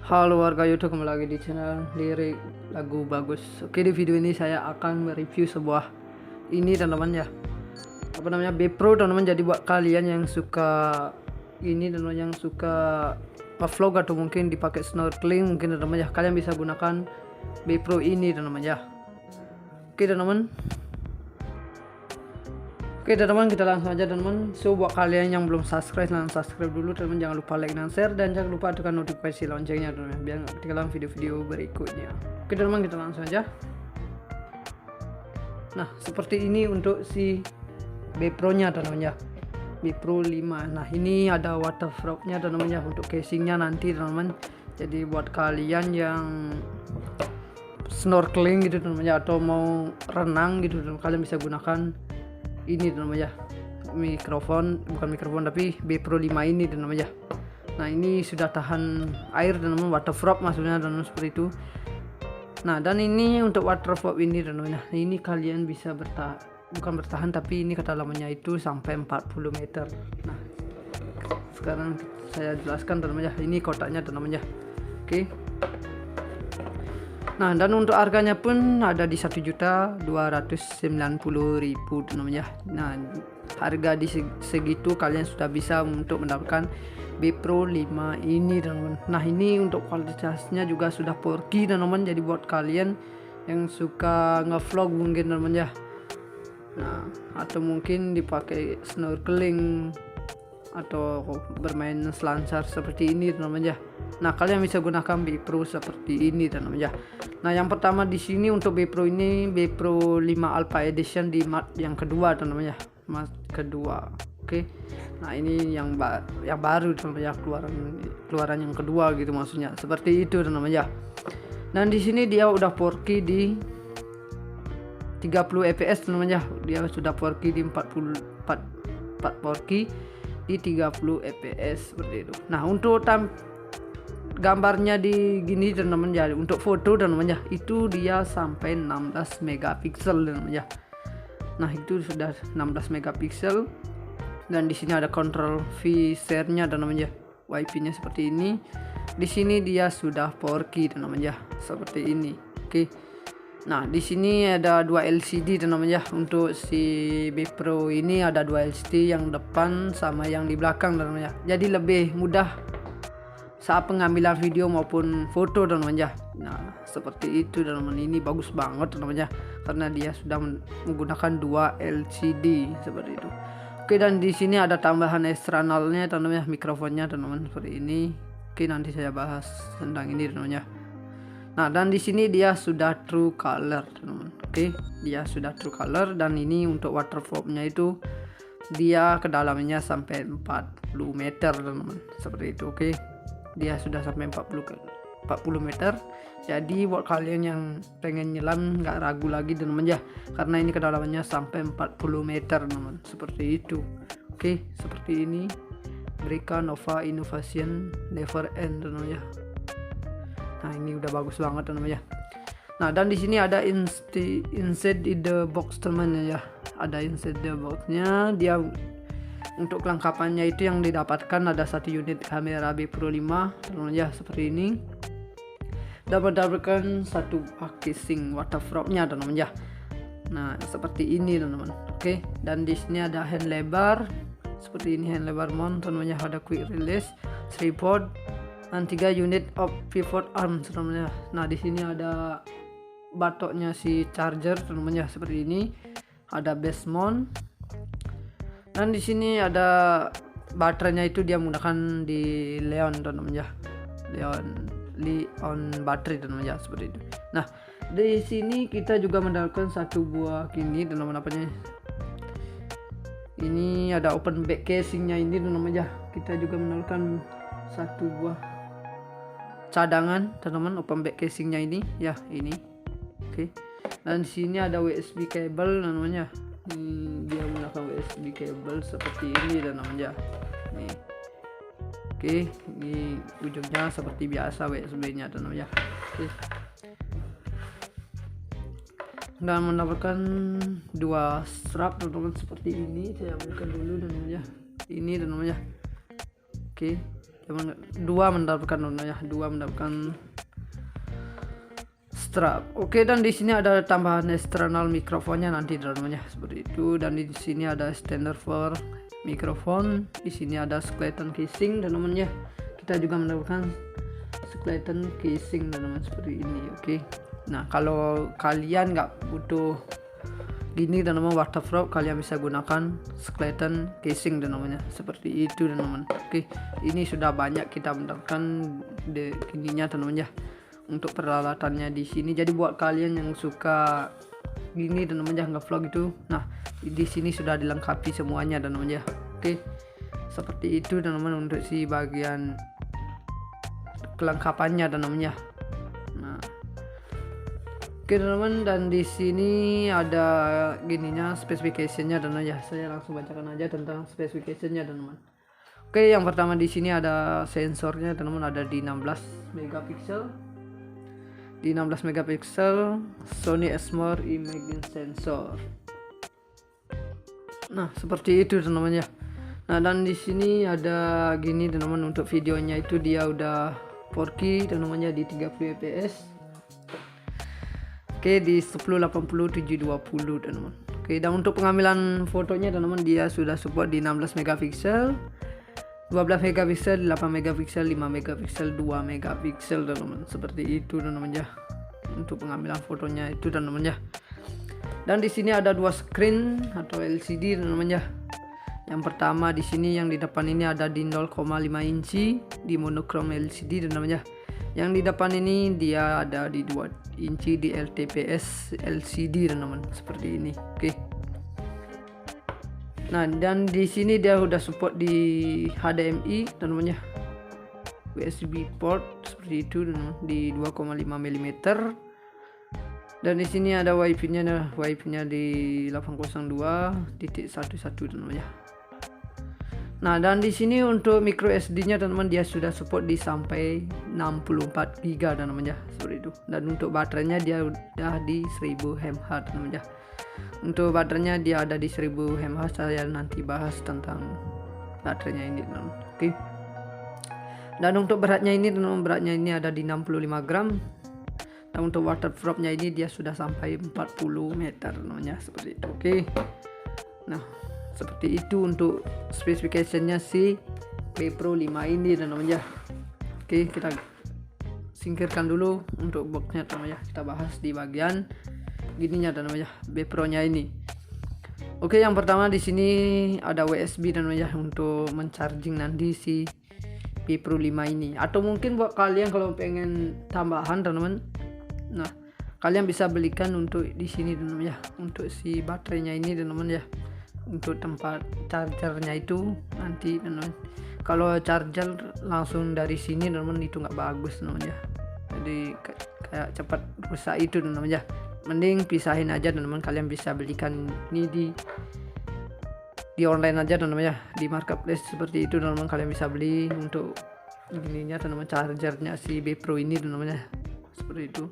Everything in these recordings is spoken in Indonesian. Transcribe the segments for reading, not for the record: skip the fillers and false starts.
Halo warga YouTube, kembali lagi di channel Lirik Lagu Bagus. Oke, di video ini saya akan mereview sebuah ini teman-teman ya. Apa namanya? B-Pro teman-teman. Jadi buat kalian yang suka ini teman-teman, yang suka vlog atau mungkin dipakai snorkeling mungkin teman-teman ya, kalian bisa gunakan B-Pro ini teman-teman ya. Oke teman-teman. Oke teman-teman, kita langsung aja teman-teman. So buat kalian yang belum subscribe, langsung subscribe dulu teman-teman. Jangan lupa like dan share, dan jangan lupa tekan notifikasi loncengnya teman-teman, biar nggak ketinggalan video-video berikutnya. Oke teman-teman, kita langsung aja. Nah seperti ini untuk si B-Pro nya teman-teman ya, B-Pro 5. Nah ini ada waterproof nya teman-teman ya, untuk casingnya nanti teman-teman. Jadi buat kalian yang snorkeling gitu teman-teman ya, atau mau renang gitu teman-teman, kalian bisa gunakan ini teman-teman ya, bukan mikrofon tapi B-Pro 5 ini teman-teman ya. Nah ini sudah tahan air teman-teman, waterproof maksudnya teman-teman, seperti itu. Nah dan ini untuk waterproof ini teman-teman ya, ini kalian bisa bukan bertahan tapi ini kedalamannya itu sampai 40 meter. Nah sekarang saya jelaskan teman-teman ya, ini kotaknya teman-teman ya. Oke. Nah dan untuk harganya pun ada di 1.290.000 teman-teman ya. Nah harga di segitu kalian sudah bisa untuk mendapatkan B-Pro 5 ini teman-teman. Nah ini untuk kualitasnya juga sudah 4K teman-teman. Jadi buat kalian yang suka ngevlog mungkin teman-teman ya, nah atau mungkin dipakai snorkeling atau bermain selancar seperti ini teman-teman ya. Nah kalian bisa gunakan B-Pro seperti ini teman-teman ya. Nah yang pertama di sini untuk B-Pro ini B-Pro 5 Alpha Edition di mat yang kedua teman-teman ya, mat kedua. Oke. Nah ini yang baru teman-teman ya, keluaran yang kedua gitu maksudnya, seperti itu teman-teman ya. Dan di sini dia udah 4K di 30 fps teman-teman ya. Dia sudah 4K di 4K di 30 fps seperti itu. Nah untuk gambarnya di gini teman-teman ya, untuk foto teman-teman ya, itu dia sampai 16 megapiksel teman-teman ya. Nah itu sudah 16 megapiksel. Dan di sini ada kontrol V-share-nya teman-teman ya, WiFi-nya seperti ini. Di sini dia sudah 4K teman-teman ya, seperti ini. Oke. Nah di sini ada dua LCD teman-teman ya. Untuk si B-Pro ini ada dua LCD, yang depan sama yang di belakang teman-teman ya. Jadi lebih mudah saat pengambilan video maupun foto teman-teman ya. Nah seperti itu teman-teman, ini bagus banget teman-teman ya, karena dia sudah menggunakan dua LCD seperti itu. Oke, dan di sini ada tambahan eksternalnya teman-teman ya, mikrofonnya teman-teman seperti ini. Oke, nanti saya bahas tentang ini teman-teman ya. Nah dan di sini dia sudah true color teman-teman. Oke, dia sudah true color. Dan ini untuk waterproofnya itu dia kedalamannya sampai 40 meter teman-teman, seperti itu. Oke, dia sudah sampai 40 meter. Jadi buat kalian yang pengen nyelam nggak ragu lagi teman-teman ya, karena ini kedalamannya sampai 40 meter teman-teman, seperti itu. Oke, seperti ini. Brika Nova Innovation Never End teman-teman ya. Nah ini udah bagus banget teman-teman ya. Nah dan di sini ada inside in the box teman-teman ya, ada inside the boxnya. Dia untuk kelengkapannya itu yang didapatkan ada satu unit kamera B-Pro 5 teman-teman ya, seperti ini. Dan mendapatkan satu casing waterproof-nya teman-teman ya. Nah seperti ini teman-teman. Oke, dan di sini ada hand lebar seperti ini, hand lebar mount teman-teman ya. Ada quick release, tripod, dan 3 unit of pivot arm teman-teman ya. Nah di sini ada batoknya si charger teman-teman ya, seperti ini. Ada base mount. Dan di sini ada baterainya, itu dia menggunakan di Leon teman-teman ya. Leon baterai teman-teman ya, seperti itu. Nah di sini kita juga mendapatkan satu buah gini teman-teman, apanya ini, ada open back casingnya ini teman-teman ya. Kita juga mendapatkan satu buah cadangan teman-teman, open back casingnya ini ya, ini. Oke. Dan di sini ada USB cable teman-teman ya. Dia menggunakan USB cable seperti ini teman-teman ya. Nih. Oke, ini ujungnya seperti biasa USB-nya teman-teman ya. Oke. Dan mendapatkan dua strap teman-teman seperti ini. Saya ambilkan dulu teman-teman ya. Ini teman-teman ya. Oke, dua mendapatkan ya, dua mendapatkan strap. Oke, dan di sini ada tambahan eksternal mikrofonnya nanti teman-teman ya, seperti itu. Dan di sini ada standard for mikrofon. Di sini ada skeleton casing teman-teman ya. Kita juga mendapatkan skeleton casing teman-teman seperti ini. Oke. Nah, kalau kalian nggak butuh gini teman-teman waterproof, kalian bisa gunakan skeleton casing teman-teman ya, seperti itu teman-teman. Oke, ini sudah banyak kita mendapatkan gininya teman-teman ya untuk peralatannya di sini. Jadi buat kalian yang suka gini teman-teman ya, nge-vlog itu, nah di sini sudah dilengkapi semuanya teman-teman ya. Oke, seperti itu teman-teman untuk si bagian kelengkapannya teman-teman ya. Nah, oke teman-teman, dan di sini ada gininya specification-nya teman-teman ya. Saya langsung bacakan aja tentang specification-nya teman-teman. Oke, yang pertama di sini ada sensornya teman-teman, ada di 16 megapiksel. Di 16 megapiksel Sony Exmor Imaging Sensor. Nah, seperti itu teman-teman ya. Nah, dan di sini ada gini teman-teman, untuk videonya itu dia udah 4K teman-teman ya, di 30 fps. Oke, di 1080 720 teman-teman. Oke, dan untuk pengambilan fotonya teman-teman dia sudah support di 16 megapiksel, 12 megapiksel, 8 megapiksel, 5 megapiksel, 2 megapiksel teman-teman. Seperti itu teman-teman ya untuk pengambilan fotonya itu teman-teman ya. Dan di sini ada dua screen atau LCD teman-teman ya. Yang pertama di sini yang di depan ini ada di 0,5 inci di monochrome LCD teman-teman ya. Yang di depan ini dia ada di 2 inci di LTPS LCD teman-teman, seperti ini. Oke. Nah, dan di sini dia udah support di HDMI teman-teman ya, USB port seperti itu teman-teman, di 2,5 mm. Dan di sini ada WiFi-nya di 802.11 teman-teman ya. Nah, dan di sini untuk micro SD-nya teman-teman dia sudah support di sampai 64 GB teman-teman ya, seperti itu. Dan untuk baterainya dia udah di 1000 mAh teman-teman ya. Untuk baterainya dia ada di 1000 mAh. Saya nanti bahas tentang baterainya ini teman-teman. Oke. Dan untuk beratnya ini teman-teman, beratnya ini ada di 65 gram. Dan untuk waterproofnya ini dia sudah sampai 40 meter teman-teman ya, seperti itu. Oke. Nah, seperti itu untuk spesifikasinya si B Pro 5 ini teman-teman ya. Oke, kita singkirkan dulu untuk boxnya teman-teman ya. Kita bahas di bagian gininya teman-teman ya, B Pro nya ini. Oke, yang pertama di sini ada USB teman-teman ya untuk mencharging nanti si B Pro 5 ini. Atau mungkin buat kalian kalau pengen tambahan teman-teman, nah kalian bisa belikan untuk di sini teman-teman ya, untuk si baterainya ini teman-teman ya. Untuk tempat chargernya itu nanti teman-teman, kalau charger langsung dari sini teman-teman itu nggak bagus teman-teman ya, jadi kayak cepat rusak itu teman-teman ya. Mending pisahin aja teman-teman, kalian bisa belikan ini di online aja teman-teman ya, di marketplace seperti itu teman-teman. Kalian bisa beli untuk ininya teman-teman, chargernya si B Pro ini teman-teman ya, seperti itu.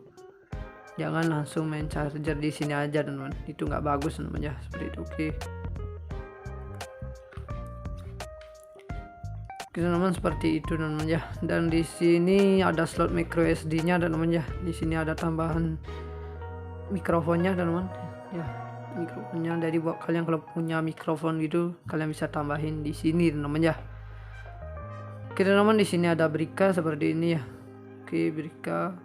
Jangan langsung main charger di sini aja teman-teman, itu nggak bagus teman-teman ya, seperti itu. Oke. Teman-teman, seperti itu teman-teman ya. Dan di sini ada slot micro SD-nya teman-teman ya. Di sini ada tambahan mikrofonnya teman-teman ya, mikrofonnya. Jadi buat kalian kalau punya mikrofon gitu, kalian bisa tambahin di sini teman-teman ya. Oke teman-teman, di sini ada berika seperti ini ya. Oke, berika.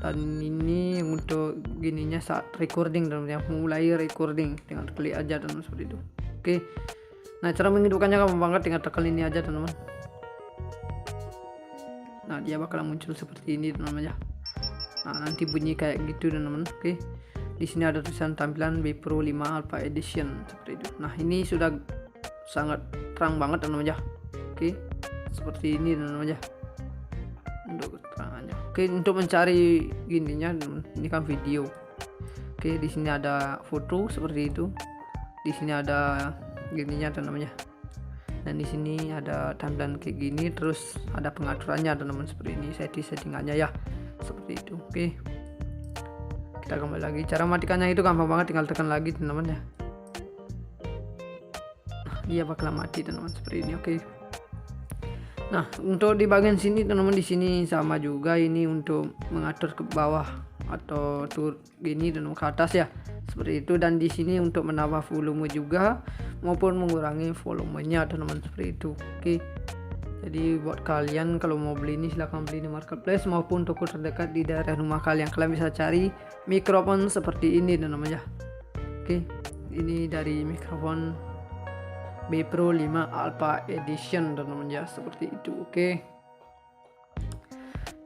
Dan ini untuk gininya saat recording teman-teman ya, mulai recording dengan klik aja teman-teman, seperti itu. Oke. Nah, cara menghidupkannya gampang banget, tinggal tekan ini aja teman-teman. Nah, dia bakalan muncul seperti ini teman-teman ya. Nah, nanti bunyi kayak gitu teman-teman. Oke. Di sini ada tulisan tampilan B Pro 5 Alpha Edition seperti itu. Nah, ini sudah sangat terang banget teman-teman ya. Oke. Seperti ini teman-teman ya. Untuk keterangannya. Oke, untuk mencari gininya teman-teman, ini kan video. Oke, di sini ada foto seperti itu. Di sini ada gininya teman-teman ya. Dan di sini ada tampilan kayak gini, terus ada pengaturannya teman-teman seperti ini, settingannya ya, seperti itu. Oke, kita kembali lagi. Cara matikannya itu gampang banget, tinggal tekan lagi teman-teman ya. Nah, dia bakal mati teman-teman seperti ini. Oke. Nah, untuk di bagian sini teman-teman, di sini sama juga, ini untuk mengatur ke bawah atau tur gini dan ke atas ya, seperti itu. Dan di sini untuk menambah volume juga maupun mengurangi volumenya teman-teman, seperti itu. Oke. Jadi buat kalian kalau mau beli ini silahkan beli di marketplace maupun toko terdekat di daerah rumah kalian. Kalian bisa cari mikrofon seperti ini teman-teman ya. Oke. Ini dari mikrofon B Pro 5 Alpha Edition teman-teman ya, seperti itu. Oke.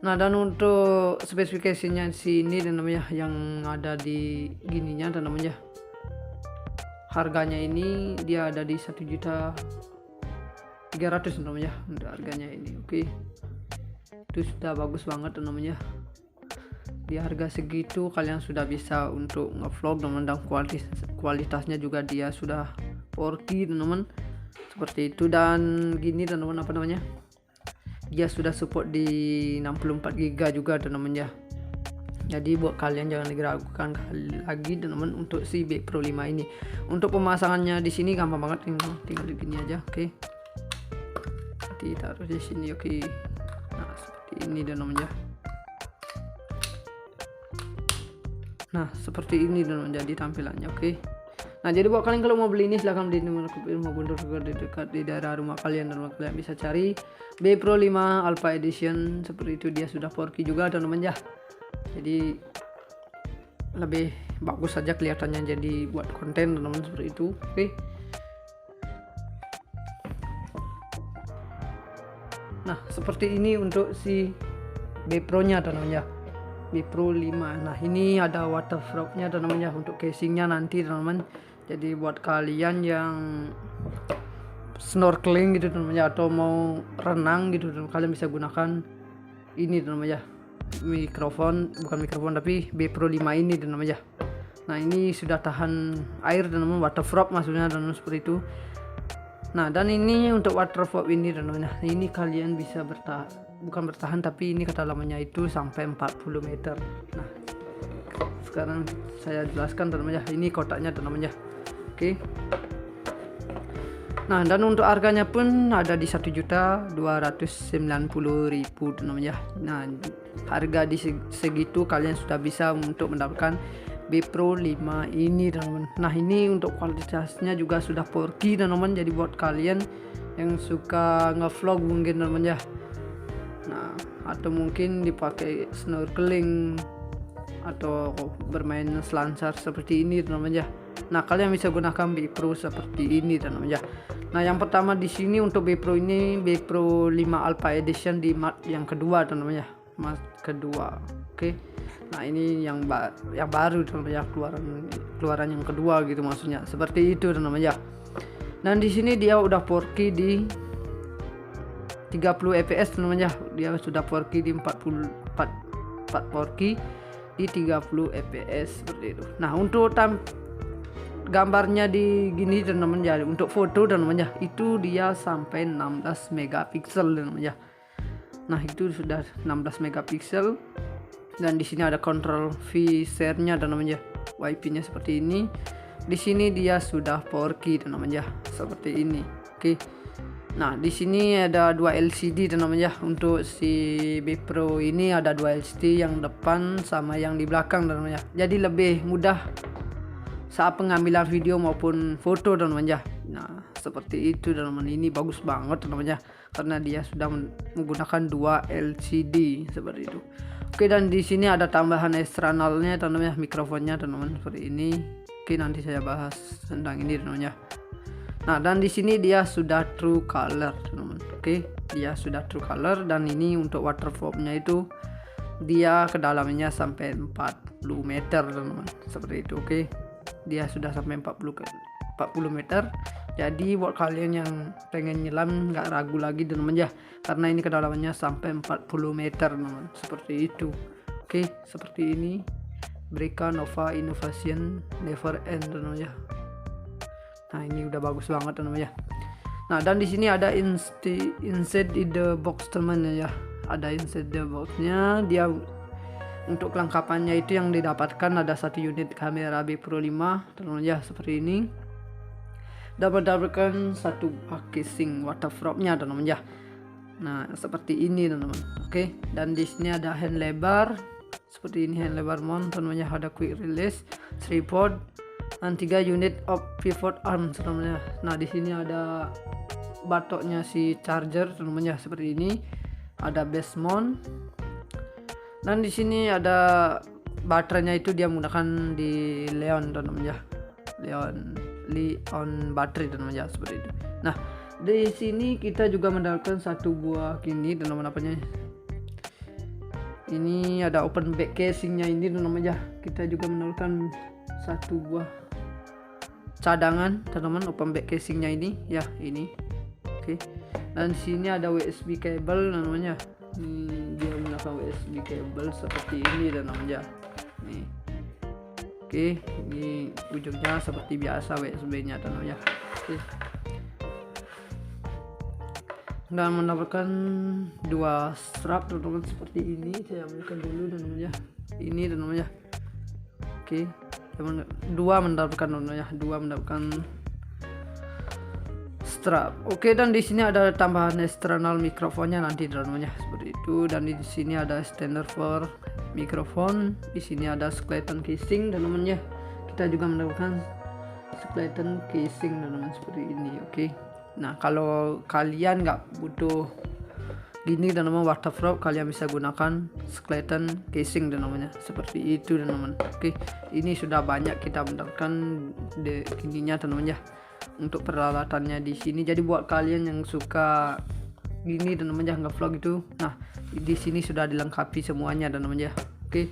Nah, dan untuk spesifikasinya sini teman-teman ya, yang ada di gininya teman-teman ya, harganya ini dia ada di 1.300.000 teman-teman ya untuk harganya ini. Oke. Itu sudah bagus banget teman-teman ya. Di harga segitu kalian sudah bisa untuk ngevlog teman-teman, dan kualitasnya juga dia sudah 4K teman-teman, seperti itu. Dan gini teman-teman, apa namanya, dia sudah support di 64 GB juga teman-teman ya. Jadi buat kalian jangan diragukan lagi teman-teman untuk si B Pro 5 ini. Untuk pemasangannya di sini gampang banget, tinggal begini aja. Oke. Ditaruh di sini. Oke. Nah, seperti ini teman-teman ya. Nah, seperti ini teman-teman jadi tampilannya. Oke. Nah, jadi buat kalian kalau mau beli ini silahkan beli di marketplace maupun dekat di daerah rumah kalian, dan kalian bisa cari B Pro 5 Alpha Edition, seperti itu. Dia sudah 4K juga teman-teman ya. Jadi lebih bagus saja kelihatannya jadi buat konten teman-teman, seperti itu. Oke. Nah, seperti ini untuk si B Pro nya teman-teman ya. B Pro 5. Nah, ini ada waterproofnya teman-teman ya untuk casingnya nanti teman-teman. Jadi buat kalian yang snorkeling gitu teman-teman ya, atau mau renang gitu teman-teman, kalian bisa gunakan ini teman-teman ya. Bukan mikrofon tapi B Pro 5 ini teman-teman ya. Nah, ini sudah tahan air teman-teman, waterproof maksudnya teman-teman, seperti itu. Nah, dan ini untuk waterproof ini teman-teman ya, ini kalian bisa bukan bertahan tapi ini kedalamannya itu sampai 40 meter. Nah, sekarang saya jelaskan teman-teman ya, ini kotaknya teman-teman ya. Oke. Nah, dan untuk harganya pun ada di 1.290.000 teman-teman ya. Nah, harga di segitu kalian sudah bisa untuk mendapatkan B Pro 5 ini teman-teman. Nah, ini untuk kualitasnya juga sudah 4K teman-teman. Jadi buat kalian yang suka ngevlog mungkin teman-teman ya. Nah, atau mungkin dipakai snorkeling atau bermain selancar seperti ini teman-teman ya. Nah, kalian bisa gunakan B Pro seperti ini teman-teman ya. Nah, yang pertama di sini untuk B Pro ini B Pro 5 Alpha Edition di mat yang kedua teman-teman ya. Mat kedua. Oke. Nah, ini yang baru teman-teman ya, keluaran yang kedua gitu maksudnya. Seperti itu teman-teman ya. Dan di sini dia udah 4K di 30 fps teman-teman ya. Dia sudah 4K di 4K di 30 fps seperti itu. Nah, untuk gambarnya di gini teman-teman ya, untuk foto teman-teman ya, itu dia sampai 16 megapiksel teman-teman ya. Nah, itu sudah 16 megapiksel. Dan di sini ada control V-share-nya teman-teman ya. WiFi-nya seperti ini. Di sini dia sudah 4K teman-teman ya, seperti ini. Oke. Nah, di sini ada 2 LCD teman-teman ya. Untuk si B Pro ini ada 2 LCD, yang depan sama yang di belakang teman-teman ya. Jadi lebih mudah saat pengambilan video maupun foto teman-teman ya. Nah, seperti itu teman-teman. Ini bagus banget teman-teman ya, karena dia sudah menggunakan 2 LCD seperti itu. Oke, dan di sini ada tambahan eksternalnya teman-teman ya, mikrofonnya teman-teman, seperti ini. Oke, nanti saya bahas tentang ini teman-teman ya. Nah, dan di sini dia sudah true color teman-teman. Oke, dia sudah true color. Dan ini untuk waterproofnya itu dia kedalamannya sampai 40 meter teman-teman, seperti itu. Oke, dia sudah sampai 40 meter. Jadi buat kalian yang pengen nyelam nggak ragu lagi teman-teman ya, karena ini kedalamannya sampai 40 meter teman-teman, seperti itu. Oke, seperti ini. Brika Nova Innovation Never End teman-teman ya. Nah, ini udah bagus banget teman-teman ya. Nah, dan di sini ada inside in the box teman-teman ya. Ada inside the boxnya. Dia untuk kelengkapannya itu yang didapatkan ada 1 unit kamera B Pro 5 teman-teman ya, seperti ini. Dan mendapatkan 1 buah casing waterproofnya teman-teman ya. Nah, seperti ini teman-teman. Oke, dan di sini ada hand lebar seperti ini, hand lebar mount teman-teman ya. Ada quick release, tripod, dan 3 unit of pivot arm teman-teman ya. Nah, di sini ada batoknya si charger teman-teman ya, seperti ini. Ada base mount. Dan di sini ada baterainya, itu dia menggunakan di Leon teman-teman ya. Leon baterai teman-teman ya, seperti itu. Nah, di sini kita juga mendapatkan satu buah gini teman-teman, apanya ini, ada open back casingnya ini teman-teman ya. Kita juga mendapatkan satu buah cadangan teman-teman, open back casingnya ini ya, ini. Oke, dan sini ada USB cable teman-teman ya. Ini dia menggunakan USB cable seperti ini teman-teman ya. Nih. Oke, ini ujungnya seperti biasa USB-nya teman-teman ya. Oke. Dan mendapatkan 2 strap teman-teman seperti ini. Saya ambilkan dulu teman-teman ya. Ini teman-teman ya. Oke, dua mendapatkan teman-teman ya. 2 mendapatkan strap. Oke, dan di sini ada tambahan eksternal mikrofonnya nanti teman-teman ya, seperti itu. Dan di sini ada standard for mikrofon. Di sini ada skeleton casing teman-teman ya. Kita juga mendapatkan skeleton casing teman-teman seperti ini. Oke. Nah, kalau kalian nggak butuh gini teman-teman, waterproof, kalian bisa gunakan skeleton casing teman-teman ya, seperti itu teman-teman. Oke, ini sudah banyak kita mendapatkan gininya teman-teman ya, untuk peralatannya di sini. Jadi buat kalian yang suka gini teman-teman ya, nge-vlog itu, nah di sini sudah dilengkapi semuanya teman-teman ya. Oke,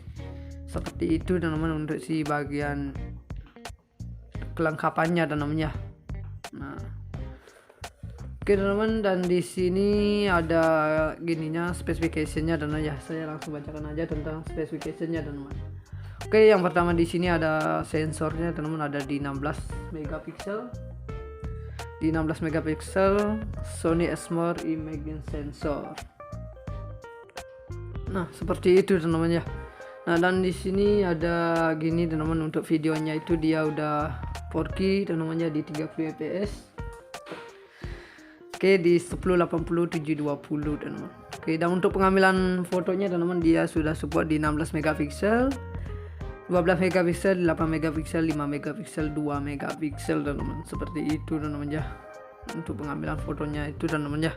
seperti itu teman-teman untuk si bagian kelengkapannya teman-teman ya. Nah, oke teman-teman, dan di sini ada gininya, specification-nya teman-teman ya. Saya langsung bacakan aja tentang specification-nya teman-teman. Oke, yang pertama di sini ada sensornya teman-teman, ada di 16 megapiksel. Di 16 megapiksel Sony Exmor Imaging Sensor. Nah, seperti itu teman-teman ya. Nah, dan di sini ada gini teman-teman, untuk videonya itu dia udah 4K teman-teman ya, di 30 fps. Oke, di 1080 720 teman-teman. Oke, dan untuk pengambilan fotonya teman-teman, dia sudah support di 16 megapiksel, 12 megapiksel, 8 megapiksel, 5 megapiksel, 2 megapiksel teman-teman. Seperti itu teman-teman ya, untuk pengambilan fotonya itu teman-teman ya.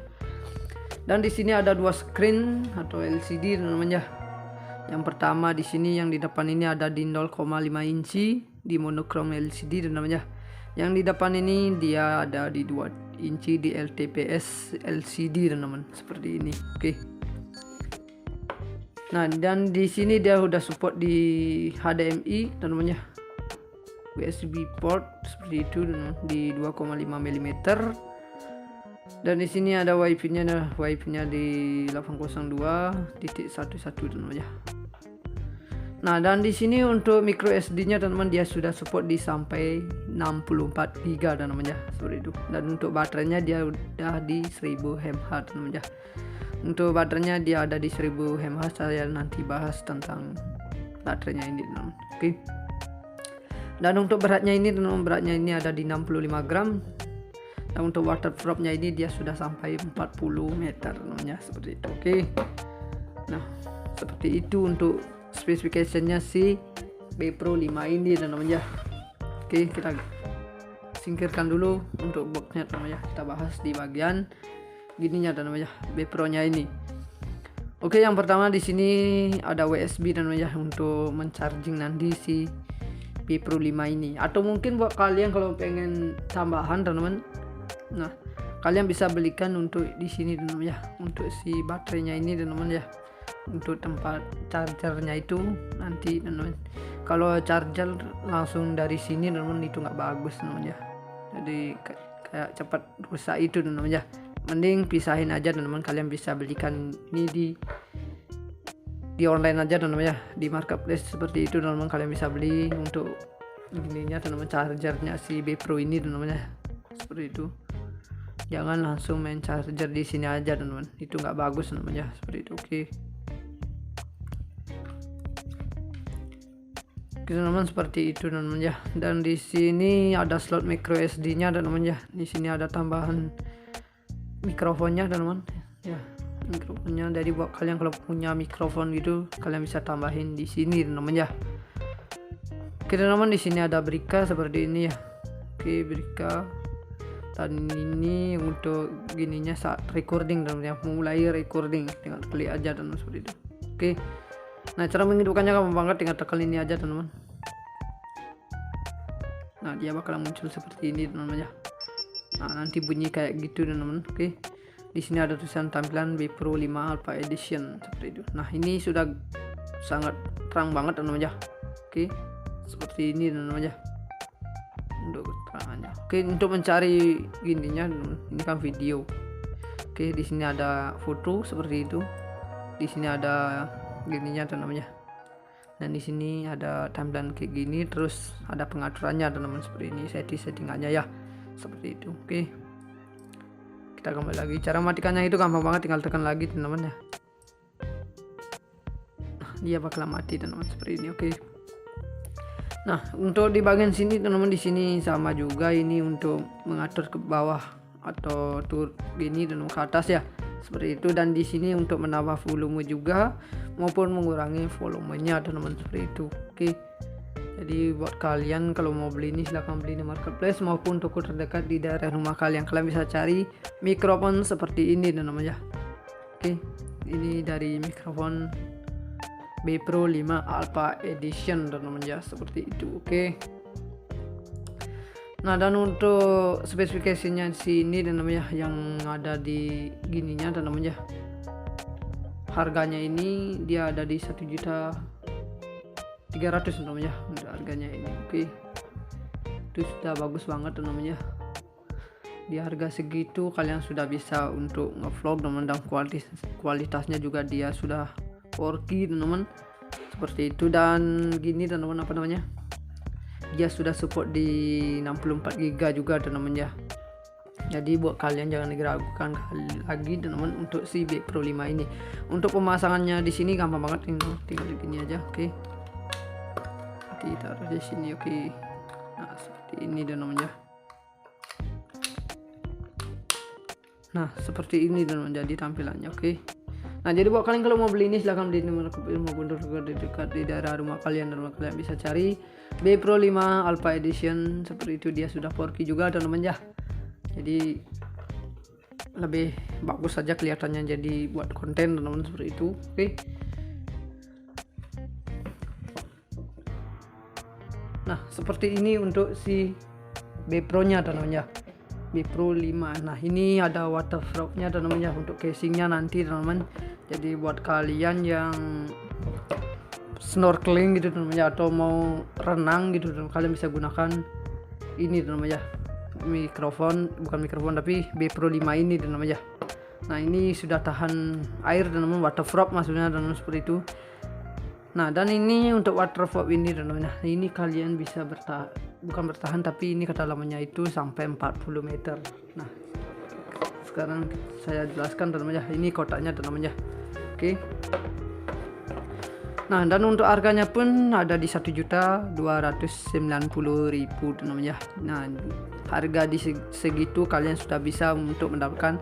Dan di sini ada 2 screen atau LCD teman-teman ya. Yang pertama di sini yang di depan ini ada di 0,5 inci di monochrome LCD teman-teman ya. Yang di depan ini dia ada di 2 inci di LTPS LCD teman-teman, seperti ini. Oke. Nah, dan di sini dia udah support di HDMI teman-teman ya. USB port seperti itu teman-teman, di 2,5 mm. Dan di sini ada WiFi-nya, di 802.11 teman-teman ya. Nah, dan di sini untuk micro SD-nya teman-teman, dia sudah support di sampai 64 GB teman-teman ya, seperti itu. Dan untuk baterainya dia udah di 1000 mAh teman-teman ya. Untuk baterainya dia ada di 1000 mAh. Saya nanti bahas tentang baterainya ini teman-teman. Oke. Dan untuk beratnya ini teman-teman, beratnya ini ada di 65 gram. Dan untuk waterproof-nya ini dia sudah sampai 40 meter teman-teman ya, seperti itu. Oke. Nah, seperti itu untuk spesifikasinya si B Pro 5 ini teman-teman ya. Oke, kita singkirkan dulu untuk boxnya teman-teman ya. Kita bahas di bagian gininya teman-teman ya, B Pro nya ini. Oke, yang pertama di sini ada USB teman-teman ya, untuk mencharging nanti si B Pro 5 ini. Atau mungkin buat kalian kalau pengen tambahan teman-teman, nah kalian bisa belikan untuk di sini teman-teman ya, untuk si baterainya ini teman-teman ya. Untuk tempat chargernya itu nanti teman-teman, kalau charger langsung dari sini teman-teman itu nggak bagus teman-teman ya. Jadi kayak cepat rusak itu teman-teman ya. Mending pisahin aja teman-teman, kalian bisa belikan ini di online aja teman-teman ya, di marketplace seperti itu teman-teman. Kalian bisa beli untuk ininya teman-teman, chargernya si B Pro ini teman-teman ya, seperti itu. Jangan langsung main charger di sini aja teman-teman, itu nggak bagus teman-teman ya, seperti itu. Oke. Teman-teman, seperti itu teman-teman ya. Dan di sini ada slot micro SD-nya teman-teman ya. Di sini ada tambahan mikrofonnya teman-teman ya. mikrofonnya. Jadi buat kalian kalau punya mikrofon gitu kalian bisa tambahin di sini teman-teman ya. Oke teman-teman, di sini ada Brika seperti ini ya. Oke, Brika. Dan ini untuk gininya saat recording teman-teman ya, mulai recording tinggal klik aja teman-teman seperti itu. Oke. Nah, cara menghidupkannya gampang banget, tinggal tekan ini aja teman-teman. Nah, dia bakalan muncul seperti ini teman-teman ya. Nah, nanti bunyi kayak gitu teman-teman. Oke. Di sini ada tulisan tampilan B Pro 5 Alpha Edition seperti itu. Nah, ini sudah sangat terang banget teman-teman ya. Oke. Seperti ini teman-teman ya. Untuk keterangannya. Oke, untuk mencari gininya ini kan video. Oke, di sini ada foto seperti itu. Di sini ada gininya teman-teman ya. Dan di sini ada tampilan kayak gini, terus ada pengaturannya teman-teman seperti ini, settingannya ya. Seperti itu. Oke. Kita kembali lagi. Cara matikannya itu gampang banget, tinggal tekan lagi teman-teman ya. Nah, dia bakal mati teman-teman seperti ini. Oke. Nah, untuk di bagian sini teman-teman, di sini sama juga, ini untuk mengatur ke bawah atau turun gini dan ke atas ya. Seperti itu. Dan di sini untuk menambah volume juga maupun mengurangi volumenya teman-teman seperti itu. Oke. Jadi buat kalian kalau mau beli ini silahkan beli di marketplace maupun toko terdekat di daerah rumah kalian. Kalian bisa cari mikrofon seperti ini teman-teman ya. Oke. Ini dari mikrofon B Pro 5 Alpha Edition teman-teman ya, seperti itu. Oke. Nah, dan untuk spesifikasinya sini teman-teman ya, yang ada di gininya teman-teman ya. Harganya ini dia ada di 1.300.000 teman-teman ya untuk harganya ini. Oke. Itu sudah bagus banget teman-teman ya. Di harga segitu kalian sudah bisa untuk ngevlog teman-teman, dan kualitasnya juga dia sudah 4K teman-teman seperti itu. Dan gini teman-teman, apa namanya, dia sudah support di 64 GB juga teman-teman ya. Jadi buat kalian jangan diragukan lagi teman-teman untuk si B Pro 5 ini. Untuk pemasangannya di sini gampang banget, tinggal di sini aja. Oke. Ditaruh di sini. Oke. Nah, seperti ini teman-teman ya. Nah, seperti ini teman-teman jadi tampilannya. Oke. Nah, jadi buat kalian kalau mau beli ini silahkan beli di marketplace maupun dekat di daerah rumah kalian, dan kalian bisa cari B Pro 5 Alpha Edition seperti itu. Dia sudah 4K juga teman-teman ya. Jadi lebih bagus saja kelihatannya, jadi buat konten teman-teman seperti itu. Oke. Nah, seperti ini untuk si B Pro nya teman-teman ya. B Pro 5. Nah, ini ada waterproof-nya teman-teman ya untuk casingnya nanti teman-teman. Jadi buat kalian yang snorkeling gitu teman-teman ya, atau mau renang gitu teman-teman, kalian bisa gunakan ini teman-teman ya. Bukan mikrofon tapi B Pro 5 ini teman-teman ya. Nah, ini sudah tahan air teman-teman, waterproof maksudnya teman-teman seperti itu. Nah, dan ini untuk waterproof ini teman-teman. Nah, ini kalian bisa bukan bertahan, tapi ini kedalamannya itu sampai 40 meter. Nah, sekarang saya jelaskan teman-teman ya. Ini kotaknya teman-teman ya. Oke. Nah, dan untuk harganya pun ada di 1.290.000 teman-teman ya. Nah, harga di segitu kalian sudah bisa untuk mendapatkan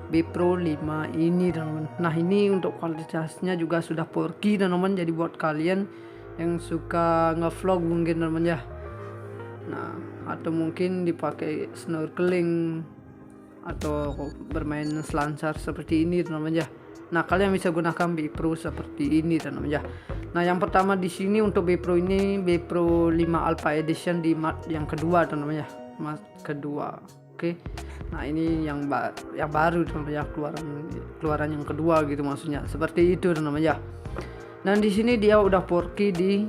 B Pro 5 ini teman-teman. Nah, ini untuk kualitasnya juga sudah 4K teman-teman. Jadi buat kalian yang suka ngevlog mungkin teman-teman ya. Nah, atau mungkin dipakai snorkeling atau bermain selancar seperti ini teman-teman ya. Nah, kalian bisa gunakan B Pro seperti ini teman-teman ya. Nah, yang pertama di sini untuk B Pro ini B Pro 5 Alpha Edition di mat yang kedua teman-teman ya. Mat kedua. Oke. Nah, ini yang baru teman-teman ya, keluaran yang kedua gitu maksudnya. Seperti itu teman-teman ya. Dan di sini dia udah 4K di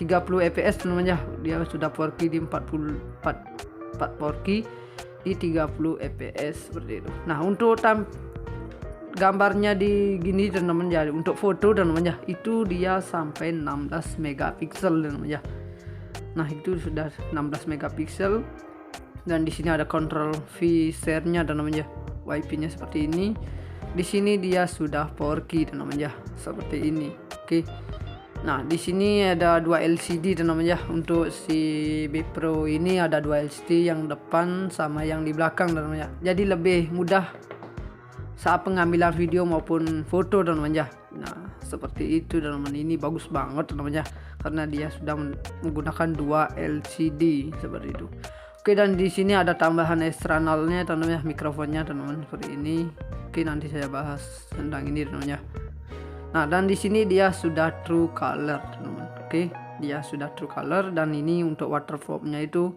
30 fps teman-teman ya. Dia sudah 4K di 4K di 30 fps seperti itu. Nah, untuk gambarnya di gini teman-teman ya, untuk foto teman-teman ya, itu dia sampai 16 megapiksel teman-teman ya. Nah, itu sudah 16 megapiksel. Dan di sini ada control V-share-nya teman-teman ya. WiFi-nya seperti ini. Di sini dia sudah 4K teman-teman ya, seperti ini. Oke. Nah, di sini ada 2 LCD teman-teman ya. Untuk si B Pro ini ada 2 LCD, yang depan sama yang di belakang teman-teman ya. Jadi lebih mudah saat pengambilan video maupun foto teman-teman ya. Nah seperti itu teman-teman, ini bagus banget teman-teman ya, karena dia sudah menggunakan 2 LCD seperti itu. Oke, dan di sini ada tambahan eksternalnya teman-teman ya, mikrofonnya teman-teman seperti ini. Oke, nanti saya bahas tentang ini teman-teman ya. Nah dan di sini dia sudah true color teman-teman. Oke, dia sudah true color, dan ini untuk waterproofnya itu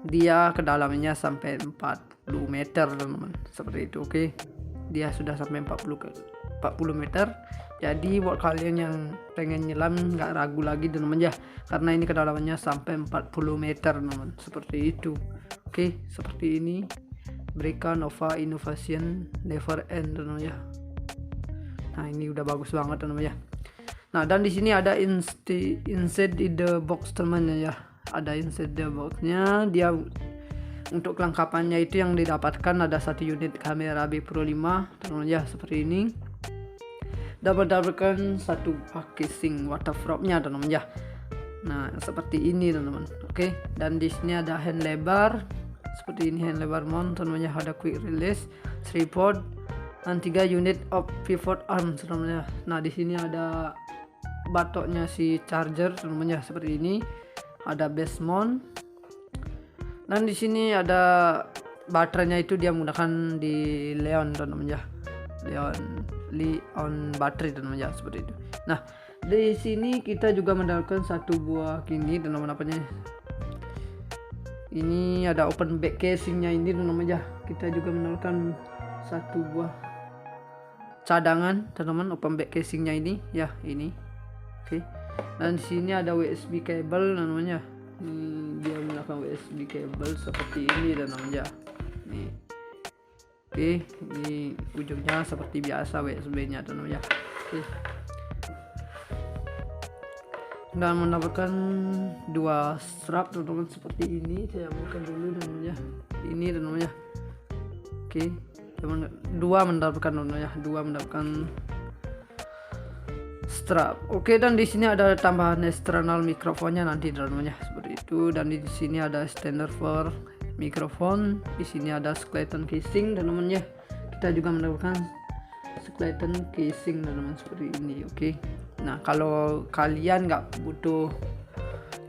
dia kedalamannya sampai 40 meter teman-teman seperti itu. Oke, dia sudah sampai 40 meter. Jadi buat kalian yang pengen nyelam nggak ragu lagi teman-teman ya, karena ini kedalamannya sampai 40 meter teman-teman seperti itu. Oke, seperti ini Breka Nova Innovation Never End teman-teman ya. Nah ini udah bagus banget teman-teman ya. Nah dan di sini ada inside in the box teman-teman ya, ada inside the boxnya. Dia untuk kelengkapannya itu yang didapatkan ada 1 unit kamera B Pro 5 teman-teman ya seperti ini. Dapat mendapatkan 1 casing waterproofnya teman-teman ya. Nah seperti ini teman-teman. Oke, dan di sini ada hand lebar seperti ini, hand lebar mount teman-teman ya. Ada quick release, tripod, dan 3 unit of pivot arm teman-teman ya. Nah di sini ada batoknya si charger teman-teman ya seperti ini. Ada base mount, dan di sini ada baterainya itu dia menggunakan di Leon teman-teman ya. Leon baterai teman-teman ya seperti itu. Nah di sini kita juga mendapatkan 1 buah gini teman-teman, apanya ini ada open back casingnya ini teman-teman ya. Kita juga mendapatkan 1 buah cadangan teman-teman, open back casingnya ini ya, ini. Oke, dan di sini ada USB cable namanya. Dia menggunakan USB cable seperti ini teman-teman ya. Nih. Oke, ini ujungnya seperti biasa USB-nya teman-teman ya. Oke. Dan mendapatkan 2 strap teman-teman seperti ini. Saya buka dulu teman-teman ya. Ini teman-teman ya. Oke, dua mendapatkan teman-teman ya. 2 mendapatkan strap. Oke, dan di sini ada tambahan eksternal mikrofonnya nanti teman-teman ya seperti itu. Dan di sini ada extender for mikrofon. Di sini ada skeleton casing teman-teman ya. Kita juga mendapatkan skeleton casing teman-teman seperti ini. Oke. Nah kalau kalian nggak butuh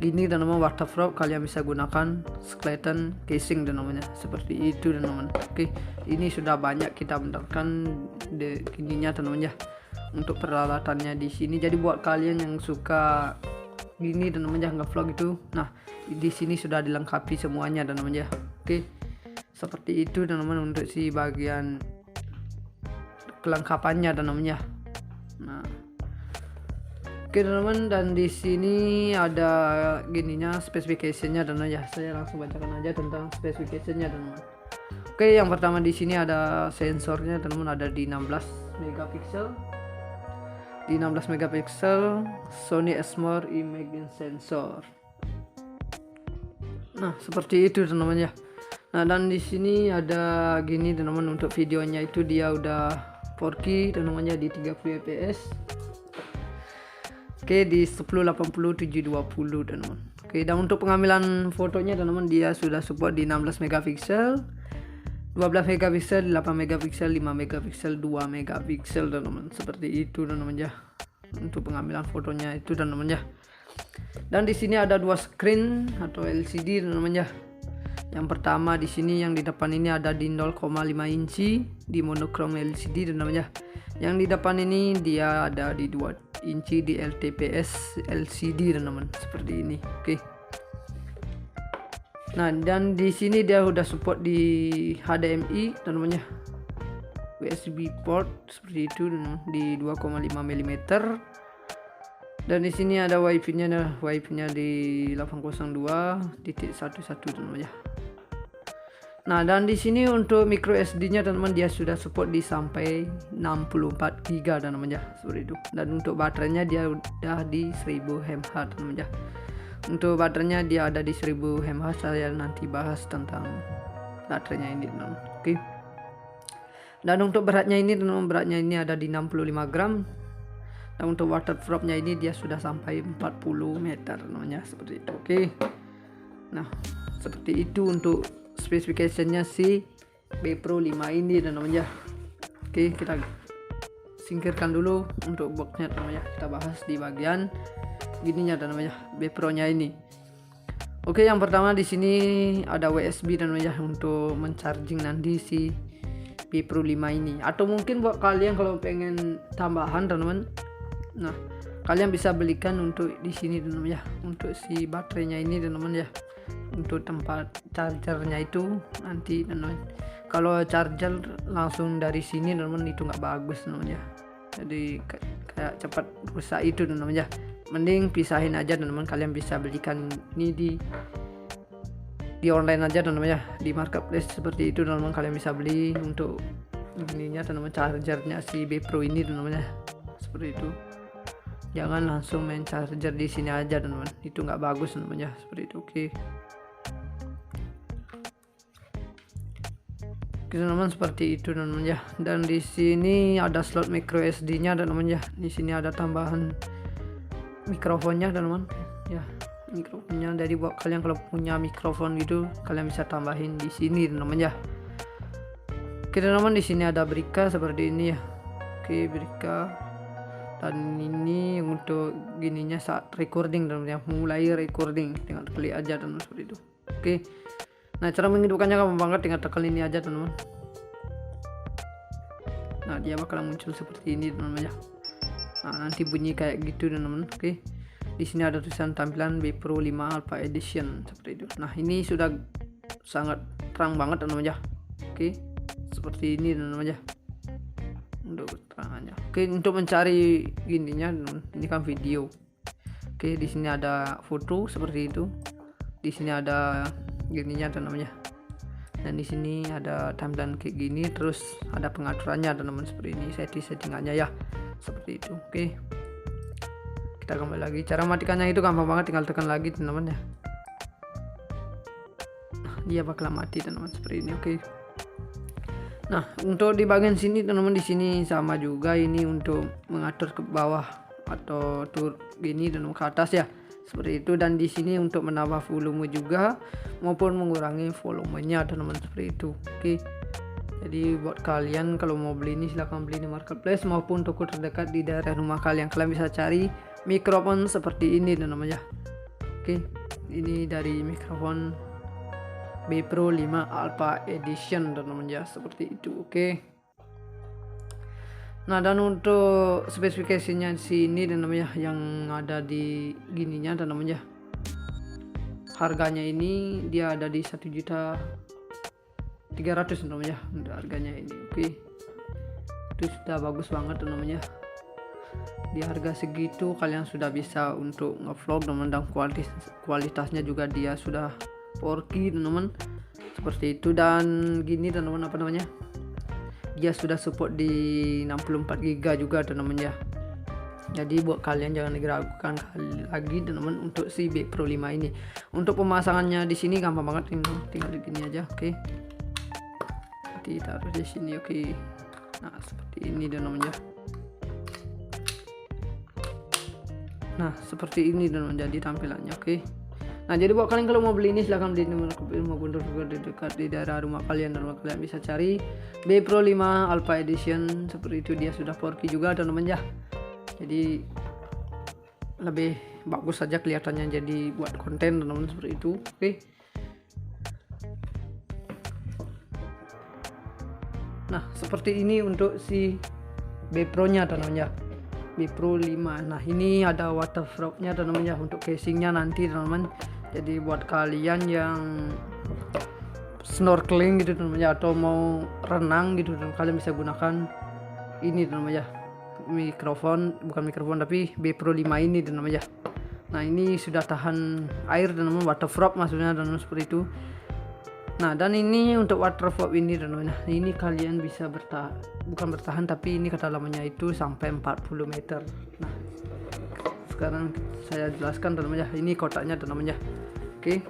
gini teman-teman waterproof, kalian bisa gunakan skeleton casing teman-teman ya seperti itu teman-teman. Oke, ini sudah banyak kita mendapatkan gininya teman-teman ya untuk peralatannya di sini. Jadi buat kalian yang suka gini teman-teman ya, nge-vlog itu, nah di sini sudah dilengkapi semuanya teman-teman ya. Oke, seperti itu teman-teman untuk si bagian kelengkapannya teman-teman ya. Nah oke teman-teman, dan di sini ada gininya specification-nya teman-teman ya. Saya langsung bacakan aja tentang specification-nya teman-teman. Oke, yang pertama di sini ada sensornya teman-teman, ada di 16 megapiksel. Di 16 megapiksel Sony Exmor Imaging Sensor. Nah, seperti itu teman-teman ya. Nah, dan di sini ada gini teman-teman, untuk videonya itu dia udah 4K teman-teman ya, di 30 fps. Oke, di 1080 720 teman-teman. Oke, dan untuk pengambilan fotonya teman-teman dia sudah support di 16 megapiksel, 12 megapiksel, 8 megapiksel, 5 megapiksel, 2 megapiksel teman-teman. Seperti itu teman-teman ya. Untuk pengambilan fotonya itu teman-teman ya. Dan di sini ada 2 screen atau LCD teman-teman ya. Yang pertama di sini yang di depan ini ada di 0,5 inci di monochrome LCD teman-teman ya. Yang di depan ini dia ada di 2 inci di LTPS LCD teman-teman seperti ini. Oke. Nah, dan di sini dia udah support di HDMI teman-teman ya. USB port seperti itu teman-teman, di 2,5 mm. Dan di sini ada WiFi-nya di 802.11 teman-teman ya. Nah, dan di sini untuk micro SD-nya teman-teman dia sudah support di sampai 64 GB teman-teman ya, seperti itu. Dan untuk baterainya dia udah di 1000 mAh teman-teman ya. Untuk baterainya dia ada di 1000 mAh. Saya nanti bahas tentang baterainya ini teman-teman. Oke. Dan untuk beratnya ini teman-teman, beratnya ini ada di 65 gram. Dan untuk waterproofnya ini dia sudah sampai 40 meter teman-teman ya, seperti itu. Oke. Nah, seperti itu untuk spesifikasinya si B Pro 5 ini teman-teman ya. Oke, kita singkirkan dulu untuk boxnya teman-teman ya. Kita bahas di bagian gininya teman-teman ya, B Pro nya ini. Oke, yang pertama di sini ada USB teman-teman ya untuk mencharging nanti si B Pro 5 ini. Atau mungkin buat kalian kalau pengen tambahan teman-teman, nah kalian bisa belikan untuk di sini teman-teman ya, untuk si baterainya ini teman-teman ya, untuk tempat chargernya itu nanti teman-teman. Kalau charger langsung dari sini teman-teman itu nggak bagus teman-teman ya, jadi kayak cepat rusak itu teman-teman ya. Mending pisahin aja teman-teman, kalian bisa belikan ini di online aja teman-teman ya, di marketplace seperti itu teman-teman. Kalian bisa beli untuk ininya teman-teman, chargernya si B Pro ini teman-teman ya, seperti itu. Jangan langsung main charger di sini aja teman-teman, itu nggak bagus teman-teman ya, seperti itu. Oke teman-teman, seperti itu teman-teman ya. Dan di sini ada slot micro SD-nya teman-teman ya. Di sini ada tambahan mikrofonnya teman-teman ya, mikrofonnya. Jadi buat kalian kalau punya mikrofon gitu, kalian bisa tambahin di sini teman-teman ya. Oke teman-teman, di sini ada berika seperti ini ya. Oke, berika. Dan ini untuk gininya saat recording teman-teman ya, mulai recording tinggal klik aja teman-teman, seperti itu. Oke. Nah, cara menghidupkannya gampang banget, tinggal tekan ini aja teman-teman. Nah, dia bakalan muncul seperti ini teman-teman ya. Nah, nanti bunyi kayak gitu teman-teman. Oke. Di sini ada tulisan tampilan B Pro 5 Alpha Edition seperti itu. Nah, ini sudah sangat terang banget teman-teman ya. Oke. Seperti ini teman-teman ya. Untuk keterangannya. Oke, untuk mencari gininya ini kan video. Oke, di sini ada foto seperti itu. Di sini ada gininya teman-teman ya. Dan di sini ada tampilan kayak gini, terus ada pengaturannya teman-teman seperti ini, settingannya ya. Seperti itu. Oke. Kita kembali lagi. Cara matikannya itu gampang banget, tinggal tekan lagi teman-teman ya. Nah, dia bakal mati teman-teman seperti ini. Oke. Nah, untuk di bagian sini teman-teman, di sini sama juga, ini untuk mengatur ke bawah atau tur gini dan ke atas ya. Seperti itu. Dan di sini untuk menambah volume juga maupun mengurangi volumenya teman-teman, seperti itu. Oke. Jadi buat kalian kalau mau beli ini silahkan beli di marketplace maupun toko terdekat di daerah rumah kalian. Kalian bisa cari mikrofon seperti ini teman-teman ya. Oke. Ini dari mikrofon B Pro 5 Alpha Edition teman-teman ya, seperti itu. Oke. Nah, dan untuk spesifikasinya sini teman-teman ya, yang ada di gininya teman-teman ya. Harganya ini dia ada di 1.300.000 teman-teman ya, untuk harganya ini. Oke. Itu sudah bagus banget teman-teman ya. Di harga segitu kalian sudah bisa untuk ngevlog teman-teman, dan kualitasnya juga dia sudah 4K teman-teman. Seperti itu. Dan gini teman-teman, apa namanya? Dia sudah support di 64 GB juga teman-teman ya. Jadi buat kalian jangan diragukan lagi teman-teman untuk si B Pro 5 ini. Untuk pemasangannya di sini gampang banget, tinggal di sini aja. Oke. Taruh di sini. Oke. Nah, seperti ini teman-teman ya. Nah, seperti ini teman-teman jadi tampilannya. Oke. Nah, jadi buat kalian kalau mau beli ini silahkan beli di marketplace maupun dekat di daerah rumah kalian, dan kalian bisa cari B Pro 5 Alpha Edition seperti itu. Dia sudah 4K juga teman-teman ya. Jadi lebih bagus saja kelihatannya, jadi buat konten teman-teman, seperti itu. Oke. Nah, seperti ini untuk si B Pro nya teman-teman ya. B Pro 5. Nah, ini ada waterproof-nya teman-teman ya, untuk casingnya nanti teman-teman. Jadi buat kalian yang snorkeling gitu teman-teman ya, atau mau renang gitu, kalian bisa gunakan ini teman-teman ya. Bukan mikrofon tapi B Pro 5 ini teman-teman ya. Nah, ini sudah tahan air teman-teman, waterproof maksudnya teman-teman, seperti itu. Nah, dan ini untuk waterproof ini teman-teman. Nah, ini kalian bisa bukan bertahan, tapi ini kedalamannya itu sampai 40 meter. Nah, sekarang saya jelaskan teman-teman ya. Ini kotaknya teman-teman ya. Oke.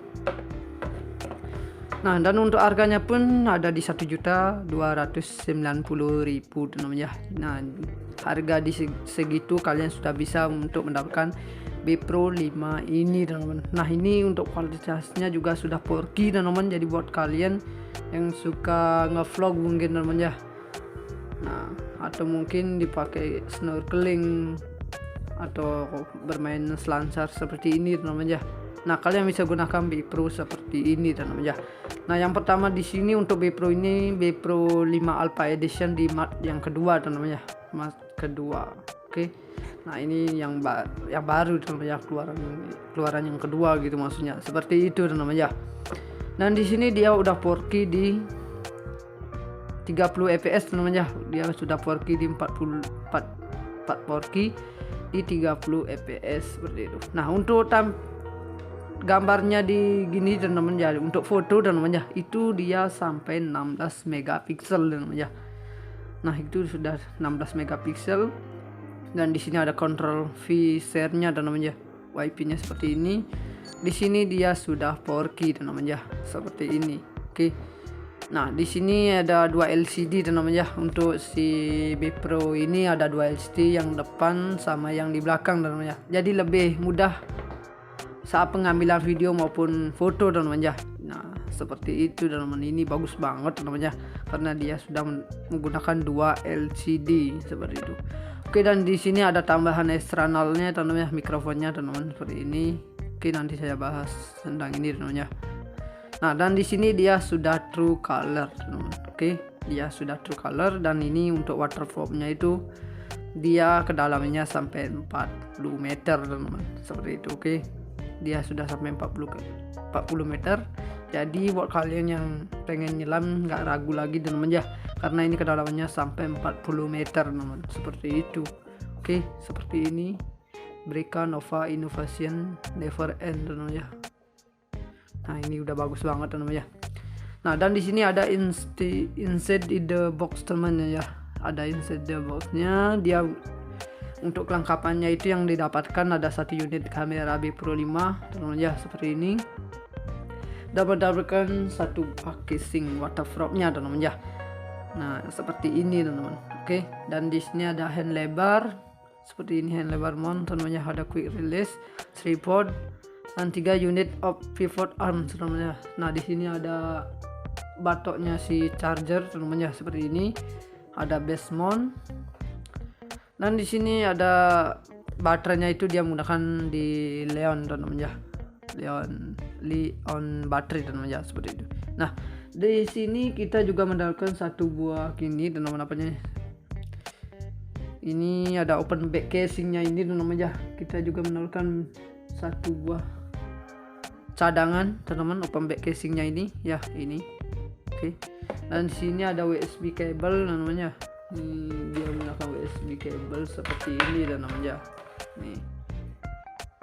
Nah, dan untuk harganya pun ada di 1.290.000 teman-teman ya. Nah, harga di segitu kalian sudah bisa untuk mendapatkan B Pro 5 ini teman-teman. Nah, ini untuk kualitasnya juga sudah 4K teman-teman. Jadi buat kalian yang suka ngevlog mungkin teman-teman ya. Nah, atau mungkin dipakai snorkeling atau bermain selancar seperti ini teman-teman ya. Nah, kalian bisa gunakan B Pro seperti ini teman-teman ya. Nah, yang pertama di sini untuk B Pro ini B Pro 5 Alpha Edition di mat yang kedua teman-teman ya. Mat kedua. Oke. Nah, ini yang baru teman-teman ya, keluaran yang kedua gitu maksudnya. Seperti itu teman-teman ya. Dan di sini dia udah 4K di 30 fps teman-teman ya. Dia sudah 4K di 4K di 30 fps seperti itu. Nah, untuk gambarnya di gini teman-teman ya, untuk foto teman-teman ya, itu dia sampai 16 megapiksel teman-teman ya. Nah, itu sudah 16 megapiksel. Dan di sini ada control V-share-nya teman-teman ya. WiFi-nya seperti ini. Di sini dia sudah 4K teman-teman ya, seperti ini. Oke. Nah, di sini ada 2 LCD teman-teman ya. Untuk si B Pro ini ada 2 LCD, yang depan sama yang di belakang teman-teman ya. Jadi lebih mudah saat pengambilan video maupun foto teman-teman ya. Nah, seperti itu teman-teman. Ini bagus banget teman-teman ya, karena dia sudah menggunakan 2 LCD seperti itu. Oke, dan di sini ada tambahan eksternalnya teman-teman ya, mikrofonnya teman-teman seperti ini. Oke, nanti saya bahas tentang ini teman-teman ya. Nah, dan di sini dia sudah true color teman-teman. Oke, dia sudah true color, dan ini untuk waterproof-nya itu dia kedalamannya sampai 40 meter teman-teman. Seperti itu. Oke. Dia sudah sampai 40 meter. Jadi buat kalian yang pengen nyelam nggak ragu lagi teman-teman ya, karena ini kedalamannya sampai 40 meter teman-teman. Seperti itu. Oke, seperti ini. Brika Nova Innovation Never End teman-teman ya. Nah, ini udah bagus banget teman-teman ya. Nah, dan di sini ada inside in the box teman-teman ya. Ada inside the box-nya. Dia untuk kelengkapannya itu yang didapatkan ada 1 unit kamera B Pro 5 teman-teman ya, seperti ini. Dan mendapatkan 1 casing waterproof-nya teman-teman ya. Nah, seperti ini teman-teman. Oke, dan di sini ada hand lebar seperti ini, hand lebar mount teman-teman ya. Ada quick release, tripod, dan 3 unit of pivot arm teman-teman ya. Nah, di sini ada batoknya si charger teman-teman ya, seperti ini. Ada base mount. Dan di sini ada baterainya, itu dia menggunakan di Leon teman-teman ya. Leon baterai teman-teman ya, seperti itu. Nah, di sini kita juga mendapatkan 1 buah gini teman-teman, apanya. Ini ada open back casingnya ini teman-teman ya. Kita juga mendapatkan 1 buah cadangan teman-teman, open back casingnya ini ya, ini. Oke. Dan di sini ada USB cable teman-teman ya. Dia menggunakan USB cable seperti ini teman-teman ya. Nih.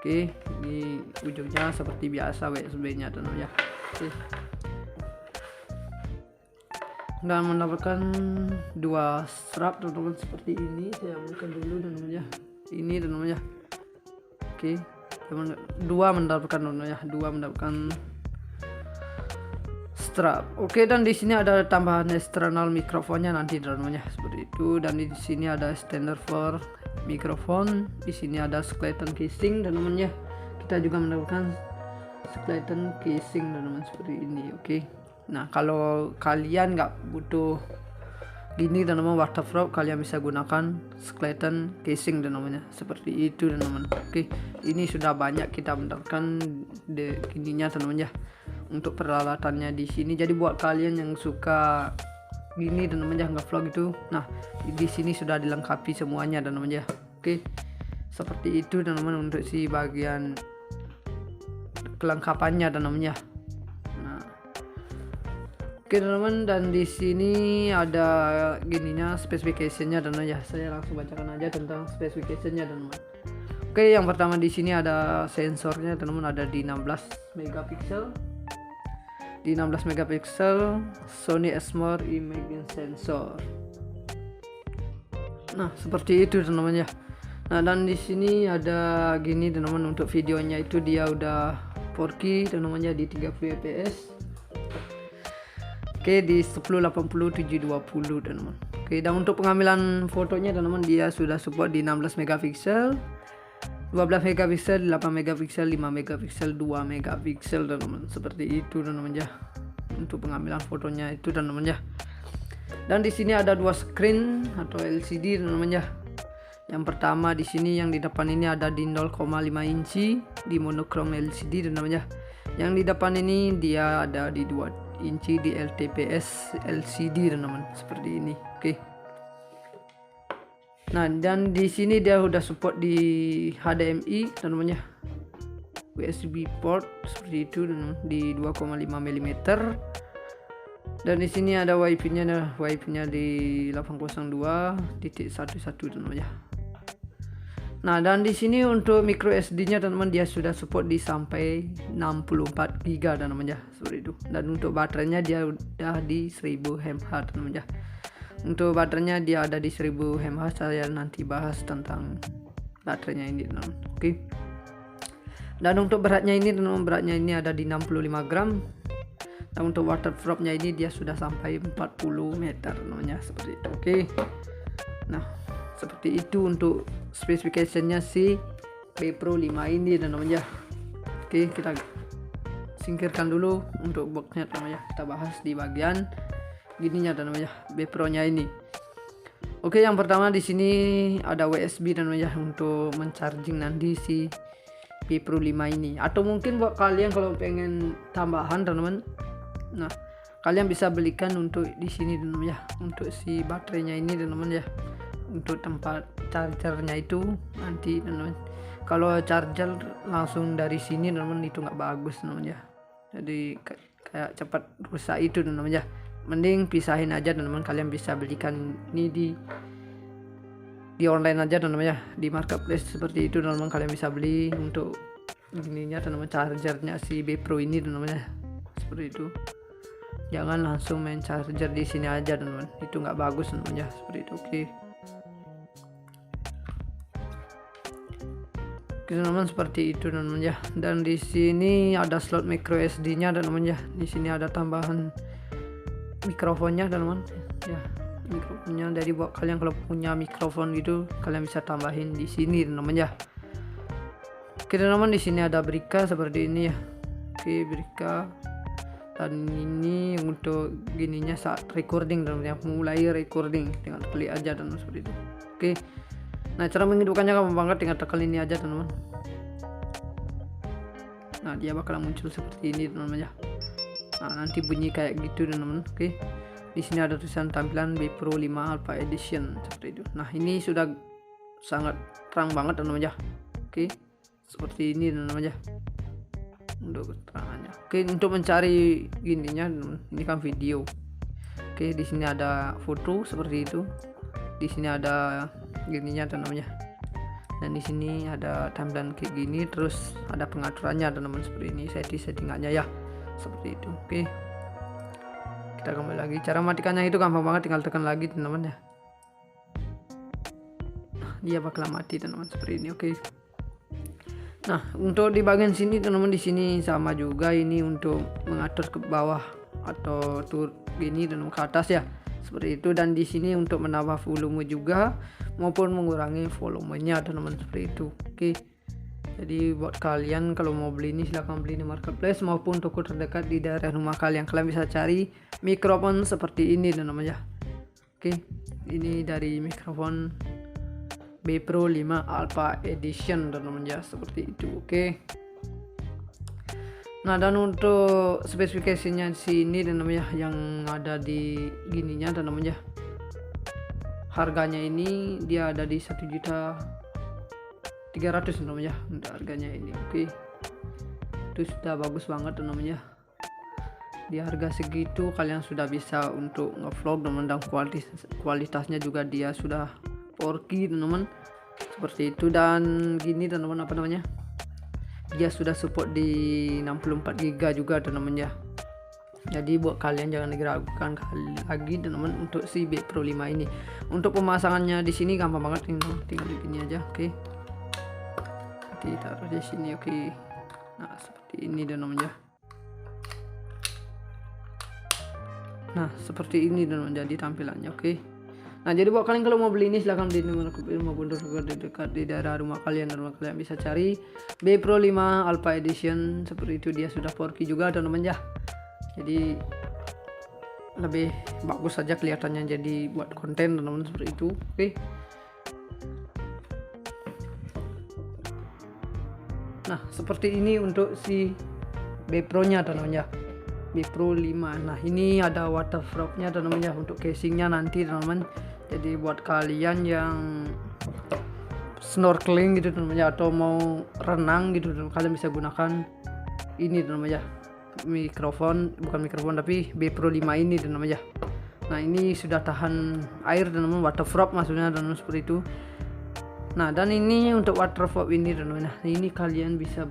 Oke, ini ujungnya seperti biasa USB-nya teman-teman ya. Oke. Dan mendapatkan 2 strap teman-teman seperti ini. Saya ambilkan dulu teman-teman ya. Ini teman-teman ya. Oke. 2 mendapatkan teman-teman ya. 2 mendapatkan strap. Oke, dan di sini ada tambahan eksternal mikrofonnya nanti teman-teman ya, seperti itu. Dan di sini ada extender for mikrofon. Di sini ada skeleton casing teman-teman ya. Kita juga mendapatkan skeleton casing teman-teman seperti ini. Oke. Nah, kalau kalian nggak butuh gini teman-teman waterproof, kalian bisa gunakan skeleton casing teman-teman ya, seperti itu teman-teman. Oke, ini sudah banyak kita mendapatkan gininya teman-teman ya, untuk peralatannya di sini. Jadi buat kalian yang suka gini teman-teman ya, nge-vlog itu, nah di sini sudah dilengkapi semuanya teman-teman ya. Oke, seperti itu teman-teman untuk si bagian kelengkapannya teman-teman ya. Oke teman-teman, dan di sini ada gininya specification-nya teman-teman ya. Saya langsung bacakan aja tentang specification-nya teman-teman. Oke, yang pertama di sini ada sensornya teman-teman, ada di 16 megapiksel. Di 16 megapiksel Sony Exmor Imaging Sensor. Nah, seperti itu teman-teman ya. Nah, dan di sini ada gini teman-teman, untuk videonya itu dia udah 4K teman-teman ya, di 30 fps. Oke, di 1080 720 teman-teman. Oke, dan untuk pengambilan fotonya teman-teman, dia sudah support di 16 megapiksel, 12 megapiksel, 8 megapiksel, 5 megapiksel, 2 megapiksel teman-teman. Seperti itu teman-teman ya, untuk pengambilan fotonya itu teman-teman ya. Dan di sini ada dua screen atau LCD namanya. Yang pertama di sini yang di depan ini ada di 0,5 inci di monochrome LCD dan namanya. Yang di depan ini dia ada di 2 inci di LTPS LCD dan namanya seperti ini. Oke. Nah, dan di sini dia udah support di HDMI dan namanya USB port seperti itu dan di 2,5 mm. Dan di sini ada WiFi-nya di 802.11 dan namanya. Nah, dan di sini untuk micro SD-nya teman-teman dia sudah support di sampai 64 GB dan namanya seperti itu. Dan untuk baterainya dia udah di 1000 mAh namanya. Untuk baterainya dia ada di 1000 mAh. Saya nanti bahas tentang baterainya ini teman-teman. Oke. Dan untuk beratnya ini teman-teman, beratnya ini ada di 65 gram. Dan untuk waterproof-nya ini dia sudah sampai 40 meter namanya seperti itu. Oke. Nah, seperti itu untuk spesifikasinya si B Pro 5 ini dan namanya. Oke, kita singkirkan dulu untuk boxnya namanya. Kita bahas di bagian gininya dan namanya B Pro nya ini. Oke, yang pertama di sini ada USB dan namanya untuk mencharging nanti si B Pro 5 ini. Atau mungkin buat kalian kalau pengen tambahan teman-teman, nah kalian bisa belikan untuk di sini teman-teman ya, untuk si baterainya ini teman-teman ya, untuk tempat chargernya itu nanti teman-teman. Kalau charger langsung dari sini teman-teman itu nggak bagus teman-teman ya, jadi kayak cepat rusak itu teman-teman ya. Mending pisahin aja teman-teman, kalian bisa belikan ini di online aja teman-teman ya, di marketplace seperti itu teman-teman. Kalian bisa beli untuk ininya teman-teman, chargernya si B Pro ini teman-teman ya, seperti itu. Jangan langsung main charger di sini aja teman-teman, itu nggak bagus teman-teman ya, seperti itu. Oke teman-teman, seperti itu teman-teman ya. Dan di sini ada slot micro SD-nya teman-teman ya. Di sini ada tambahan mikrofonnya teman-teman ya, mikrofonnya. Jadi buat kalian kalau punya mikrofon gitu kalian bisa tambahin di sini teman-teman ya. Oke teman-teman, di sini ada berika seperti ini ya. Oke, berika. Dan ini untuk gininya saat recording teman-teman ya, mulai recording tinggal klik aja teman-teman seperti itu. Oke. Nah, cara menghidupkannya gampang banget, tinggal tekan ini aja teman-teman. Nah, dia bakal muncul seperti ini teman-teman ya. Nah, nanti bunyi kayak gitu teman-teman. Oke. Di sini ada tulisan tampilan B Pro 5 Alpha Edition seperti itu. Nah, ini sudah sangat terang banget teman-teman ya. Oke. Seperti ini teman-teman ya. Untuk keterangannya. Oke, untuk mencari gininya ini kan video. Oke, di sini ada foto seperti itu. Di sini ada gininya teman-teman ya. Dan di sini ada tampilan kayak gini, terus ada pengaturannya teman-teman seperti ini, settingannya ya. Seperti itu. Oke, kita kembali lagi. Cara matikannya itu gampang banget, tinggal tekan lagi teman-teman ya. Dia bakal mati teman-teman seperti ini. Oke. Nah, untuk di bagian sini teman-teman, di sini sama juga, ini untuk mengatur ke bawah atau gini dan ke atas ya, seperti itu. Dan di sini untuk menambah volume juga maupun mengurangi volumenya teman-teman seperti itu. Oke. Jadi buat kalian kalau mau beli ini silahkan beli di marketplace maupun toko terdekat di daerah rumah kalian. Kalian bisa cari mikrofon seperti ini teman-teman ya. Oke, ini dari mikrofon B Pro 5 Alpha Edition teman-teman ya, seperti itu. Oke. Nah, dan untuk spesifikasinya sini teman-teman ya, yang ada di gininya teman-teman ya. Harganya ini dia ada di 1.300.000 teman-teman ya untuk harganya ini. Oke. Itu sudah bagus banget teman-teman ya. Di harga segitu kalian sudah bisa untuk ngevlog teman-teman, dan kualitasnya juga dia sudah 4K teman-teman. Seperti itu. Dan gini teman-teman, apa namanya? Dia sudah support di 64 GB juga teman-teman ya. Jadi buat kalian jangan diragukan lagi teman-teman untuk si B Pro 5 ini. Untuk pemasangannya di sini gampang banget, tinggal begini aja. Oke. Taruh di sini. Oke. Nah, seperti ini teman-teman ya. Nah, seperti ini teman-teman jadi tampilannya. Oke. Nah, jadi buat kalian kalau mau beli ini silahkan di nomor maupun dekat di daerah rumah kalian, dan kalian bisa cari B Pro 5 Alpha Edition seperti itu. Dia sudah 4K juga teman-teman ya. Jadi lebih bagus saja kelihatannya, jadi buat konten teman-teman seperti itu. Oke. Nah seperti ini untuk si B Pro nya teman-teman ya, B Pro 5. Nah ini ada waterproof nya teman-teman ya untuk casingnya nanti teman-teman. Jadi buat kalian yang snorkeling gitu teman-teman ya, atau mau renang gitu teman-teman, kalian bisa gunakan ini teman-teman ya, bukan mikrofon tapi B Pro 5 ini teman-teman ya. Nah ini sudah tahan air teman-teman, waterproof maksudnya teman-teman seperti itu. Nah dan ini untuk waterproof ini teman-teman, nah ini kalian bisa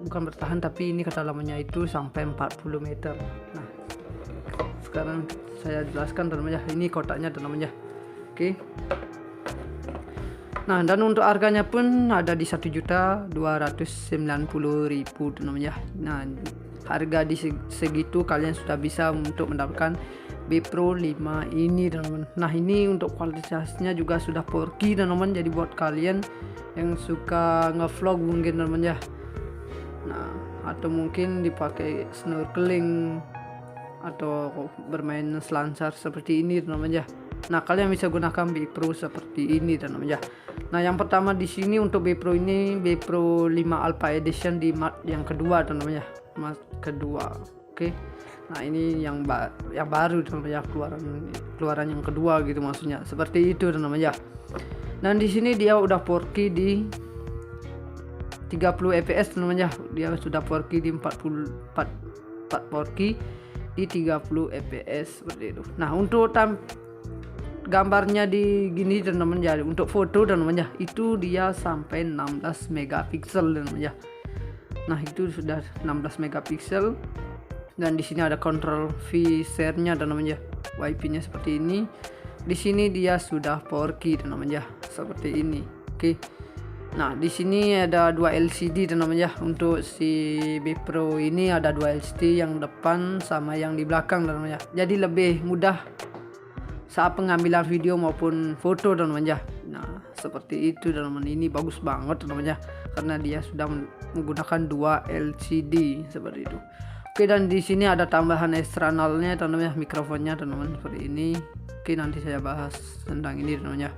bukan bertahan tapi ini kedalamannya itu sampai 40 meter. Nah sekarang saya jelaskan teman-teman ya, ini kotaknya teman-teman ya. Oke. Nah dan untuk harganya pun ada di 1.290.000 teman-teman ya. Nah harga di segitu kalian sudah bisa untuk mendapatkan B Pro 5 ini teman-teman. Nah ini untuk kualitasnya juga sudah 4K teman-teman, jadi buat kalian yang suka ngevlog mungkin teman-teman ya, nah atau mungkin dipakai snorkeling atau bermain selancar seperti ini teman-teman ya. Nah kalian bisa gunakan B Pro seperti ini teman-teman ya. Nah yang pertama di sini untuk B Pro ini B Pro 5 Alpha Edition di mat yang kedua teman-teman ya, mat kedua. Oke. Nah ini yang baru teman-teman ya, keluaran yang kedua gitu maksudnya, seperti itu teman-teman ya. Dan di sini dia udah 4K di 30 fps teman-teman ya, dia sudah 4K di 4K di 30 fps seperti itu. Nah untuk gambarnya di gini teman-teman ya, untuk foto teman-teman ya, itu dia sampai 16 megapiksel teman-teman ya. Nah itu sudah 16 megapiksel. Dan di sini ada kontrol V-share-nya teman-teman ya, WiFi-nya seperti ini. Di sini dia sudah 4K teman-teman ya, seperti ini. Oke. Nah di sini ada 2 LCD teman-teman ya, untuk si B Pro ini ada 2 LCD yang depan sama yang di belakang teman-teman ya, jadi lebih mudah saat pengambilan video maupun foto teman-teman ya. Nah seperti itu teman-teman, ini bagus banget teman-teman ya, karena dia sudah menggunakan 2 LCD seperti itu. Oke, dan di sini ada tambahan eksternalnya teman-teman ya, mikrofonnya teman-teman seperti ini. Oke, nanti saya bahas tentang ini teman-teman ya.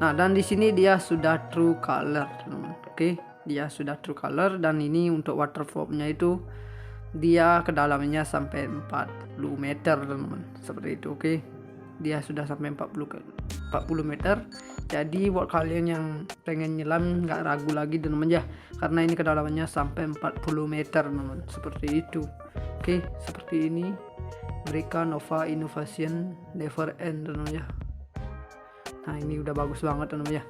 Nah dan di sini dia sudah true color teman-teman. Oke, dia sudah true color, dan ini untuk waterproofnya itu dia kedalamannya sampai 40 meter teman-teman, seperti itu. Oke, dia sudah sampai 40 meter. Jadi buat kalian yang pengen nyelam nggak ragu lagi teman-teman ya, karena ini kedalamannya sampai 40 meter teman-teman, seperti itu. Oke, seperti ini Brica Nova Innovation Never End teman-teman ya. Nah ini udah bagus banget teman-teman ya.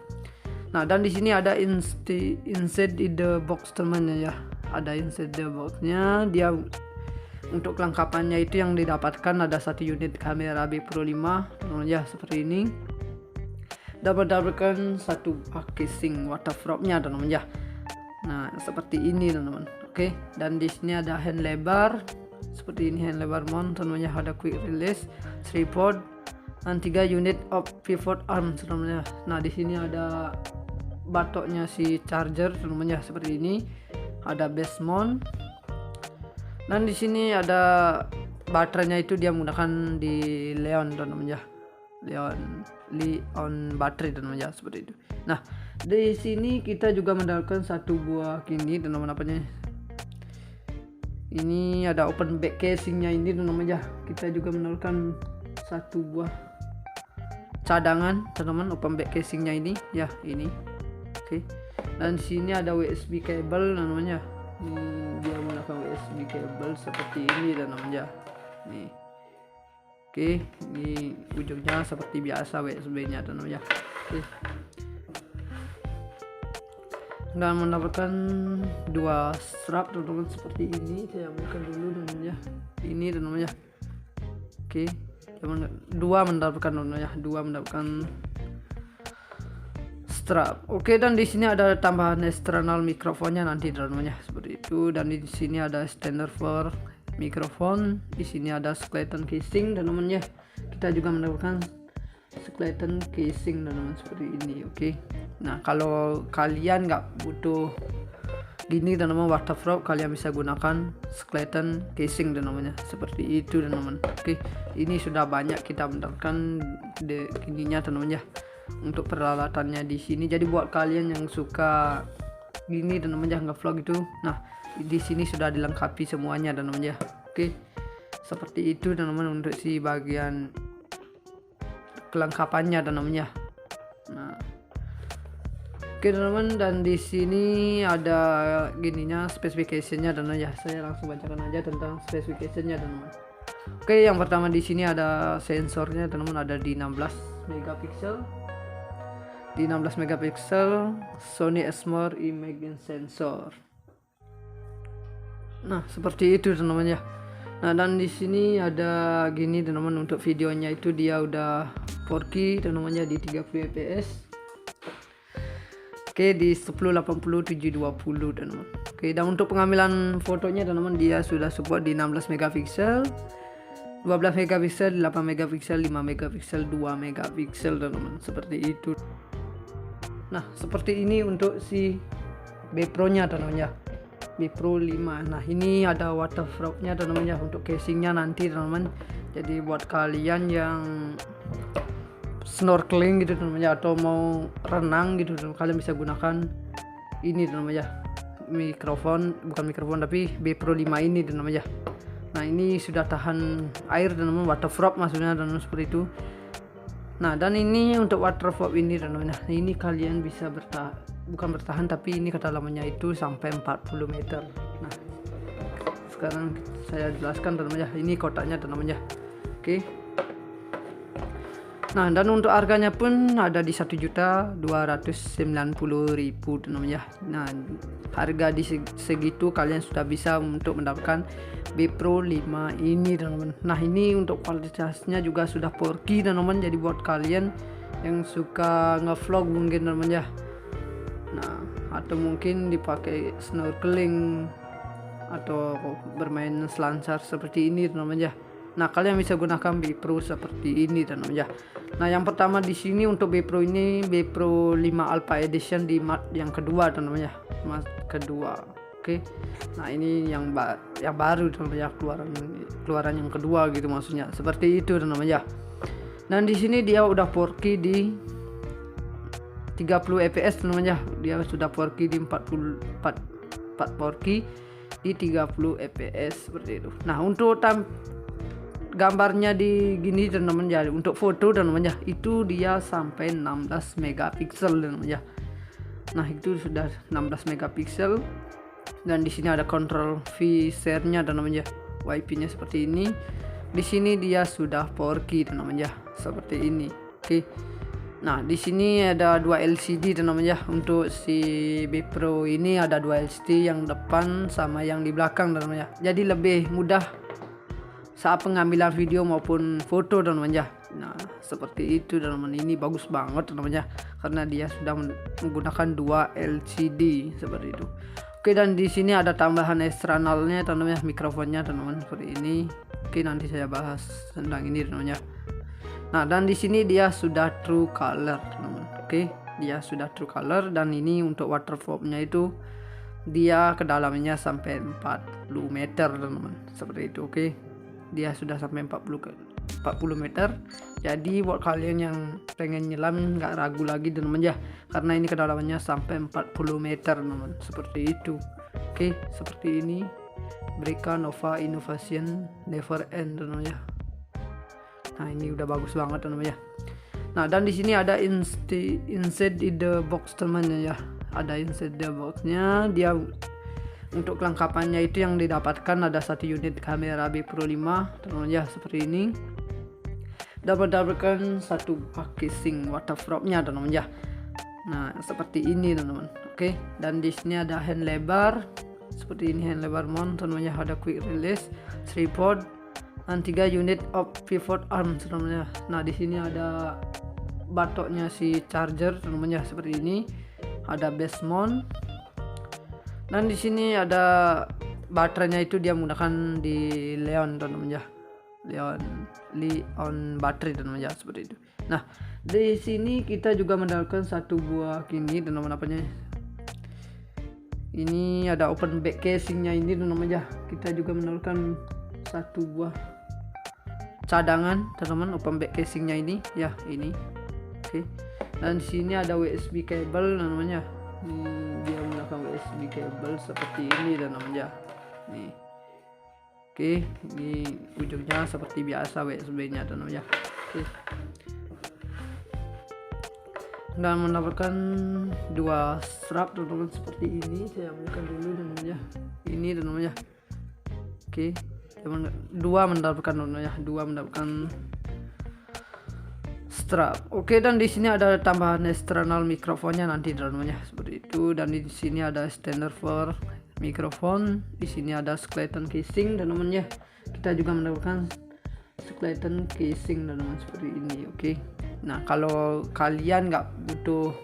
Nah dan di sini ada inside in the box teman-teman ya, ada inside the boxnya. Dia untuk kelengkapannya itu yang didapatkan ada 1 unit kamera B Pro 5 teman-teman ya, seperti ini. Dapatkan 1 casing waterproof-nya teman-teman ya. Nah seperti ini teman-teman. Oke, dan di sini ada hand lebar seperti ini, hand lebar mount teman-teman ya, ada quick release, tripod, dan 3 unit of pivot arm teman-teman ya. Nah di sini ada batoknya si charger teman-teman ya, seperti ini. Ada base mount, dan di sini ada baterainya itu dia menggunakan di Leon teman-teman ya, Leon baterai teman-teman ya, seperti itu. Nah di sini kita juga mendapatkan 1 buah gini teman-teman, apanya ini ada open back casingnya ini teman-teman ya. Kita juga mendapatkan 1 buah cadangan teman-teman, open back casingnya ini ya, ini. Oke, dan di sini ada USB cable teman-teman ya. Ini dia menggunakan USB cable seperti ini teman-teman ya. Nih. Oke, ini ujungnya seperti biasa USB-nya teman-teman ya. Oke. Dan mendapatkan 2 strap teman-teman seperti ini. Saya ambilkan dulu teman-teman ya. Ini teman-teman ya. Oke, dua mendapatkan teman-teman ya. 2 mendapatkan strap. Oke, dan di sini ada tambahan eksternal mikrofonnya nanti teman-teman ya, seperti itu. Dan di sini ada standard for mikrofon. Di sini ada skeleton casing teman-teman ya. Kita juga mendapatkan skeleton casing teman-teman seperti ini. Oke. Nah kalau kalian nggak butuh gini teman-teman, waterproof, kalian bisa gunakan skeleton casing teman-teman ya, seperti itu teman-teman. Oke, ini sudah banyak kita benarkan gininya teman-teman ya untuk peralatannya di sini. Jadi buat kalian yang suka gini teman-teman ya, nge-vlog itu, nah di sini sudah dilengkapi semuanya teman-teman ya. Oke, seperti itu teman-teman untuk si bagian kelengkapannya teman-teman ya. Nah, oke teman-teman, dan di sini ada gininya, specification-nya teman-teman ya. Saya langsung bacakan aja tentang specification-nya teman-teman. Oke, yang pertama di sini ada sensornya teman-teman, ada di 16 megapiksel. Di 16 megapiksel Sony Exmor Imaging Sensor. Nah, seperti itu teman-teman ya. Nah, dan di sini ada gini teman-teman, untuk videonya itu dia udah 4K teman-teman ya, di 30 fps. Oke, di 1080 720 teman-teman. Oke, dan untuk pengambilan fotonya teman-teman, dia sudah support di 16 megapiksel, 12 megapiksel, 8 megapiksel, 5 megapiksel, 2 megapiksel teman-teman. Seperti itu. Nah, seperti ini untuk si B Pro nya teman-teman ya. B Pro 5. Nah, ini ada waterproof-nya teman-teman ya, untuk casingnya nanti teman-teman. Jadi buat kalian yang snorkeling gitu teman-teman ya, atau mau renang gitu teman-teman, kalian bisa gunakan ini teman-teman ya, bukan mikrofon tapi B Pro 5 ini teman-teman ya. Nah, ini sudah tahan air teman-teman, waterproof maksudnya teman-teman, seperti itu. Nah, dan ini untuk waterproof ini teman-teman, nah ini kalian bisa bukan bertahan, tapi ini kedalamannya itu sampai 40 meter. Nah, sekarang saya jelaskan teman-teman ya, ini kotaknya teman-teman ya. Oke. Nah, dan untuk harganya pun ada di 1.290.000 teman-teman ya. Nah, harga di segitu kalian sudah bisa untuk mendapatkan B Pro 5 ini teman-teman. Nah, ini untuk kualitasnya juga sudah 4K teman-teman. Jadi buat kalian yang suka nge-vlog mungkin teman-teman ya, nah atau mungkin dipakai snorkeling atau bermain selancar seperti ini teman-teman ya. Nah, kalian bisa gunakan B Pro seperti ini teman-teman ya. Nah, yang pertama di sini untuk B Pro ini B Pro 5 Alpha Edition di mat yang kedua teman-teman ya. Mat kedua. Oke. Nah, ini yang baru teman-teman ya, keluaran yang kedua gitu maksudnya. Seperti itu teman-teman ya. Dan di sini dia udah 4K di 30 fps teman-teman ya. Dia sudah 4K di 4K di 30 fps seperti itu. Nah, untuk gambarnya di gini teman-teman ya, untuk foto teman-teman ya, itu dia sampai 16 megapiksel teman-teman ya. Nah, itu sudah 16 megapiksel. Dan di sini ada kontrol V-share-nya teman-teman ya. WiFi-nya seperti ini. Di sini dia sudah 4K teman-teman ya, seperti ini. Oke. Nah, di sini ada 2 LCD teman-teman ya. Untuk si B Pro ini ada 2 LCD, yang depan sama yang di belakang teman-teman ya. Jadi lebih mudah saat pengambilan video maupun foto teman-teman ya. Nah, seperti itu teman-teman. Ini bagus banget teman-teman ya, karena dia sudah menggunakan 2 LCD seperti itu. Oke, dan di sini ada tambahan eksternalnya teman-teman ya, mikrofonnya teman-teman seperti ini. Oke, nanti saya bahas tentang ini teman-teman ya. Nah, dan di sini dia sudah true color teman-teman. Oke, dia sudah true color, dan ini untuk waterproof-nya itu dia kedalamannya sampai 40 meter teman-teman. Seperti itu. Oke. Dia sudah sampai 40 meter. Jadi buat kalian yang pengen nyelam nggak ragu lagi teman-teman ya, karena ini kedalamannya sampai 40 meter teman-teman. Seperti itu. Oke, seperti ini. Brika Nova Innovation Never End teman-teman ya. Nah, ini udah bagus banget teman-teman ya. Nah, dan di sini ada inside in the box teman-teman ya. Ada inside the box-nya. Dia untuk kelengkapannya itu yang didapatkan ada 1 unit kamera B Pro 5 teman-teman ya, seperti ini. Dan mendapatkan 1 casing waterproof-nya teman-teman ya. Nah, seperti ini teman-teman. Oke, dan di sini ada hand lebar seperti ini, hand lebar mount teman-teman ya. Ada quick release, tripod, dan 3 unit of pivot arm teman-teman ya. Nah, di sini ada batoknya si charger teman-teman ya, seperti ini. Ada base mount. Dan di sini ada baterainya, itu dia menggunakan di Leon teman-teman ya. Leon baterai teman-teman ya, seperti itu. Nah, di sini kita juga mendapatkan 1 buah gini teman-teman, apanya Ini ada open back casingnya ini teman-teman ya. Kita juga menaruhkan satu buah cadangan teman-teman, open back casingnya ini ya, ini. Oke. Dan di sini ada USB cable namanya. Dia menggunakan USB cable seperti ini teman-teman ya. Nih. Oke, ini ujungnya seperti biasa USB-nya teman-teman ya. Oke. Dan mendapatkan dua strap teman-teman seperti ini. Saya ambilkan dulu teman-teman ya. Ini teman-teman ya. Oke, dua mendapatkan teman-teman ya. Dua mendapatkan strap. Oke, dan di sini ada tambahan eksternal mikrofonnya nanti teman-teman ya, seperti itu. Dan di sini ada extender for mikrofon. Di sini ada skeleton casing teman-teman ya. Kita juga mendapatkan skeleton casing teman-teman seperti ini. Oke. Nah, kalau kalian nggak butuh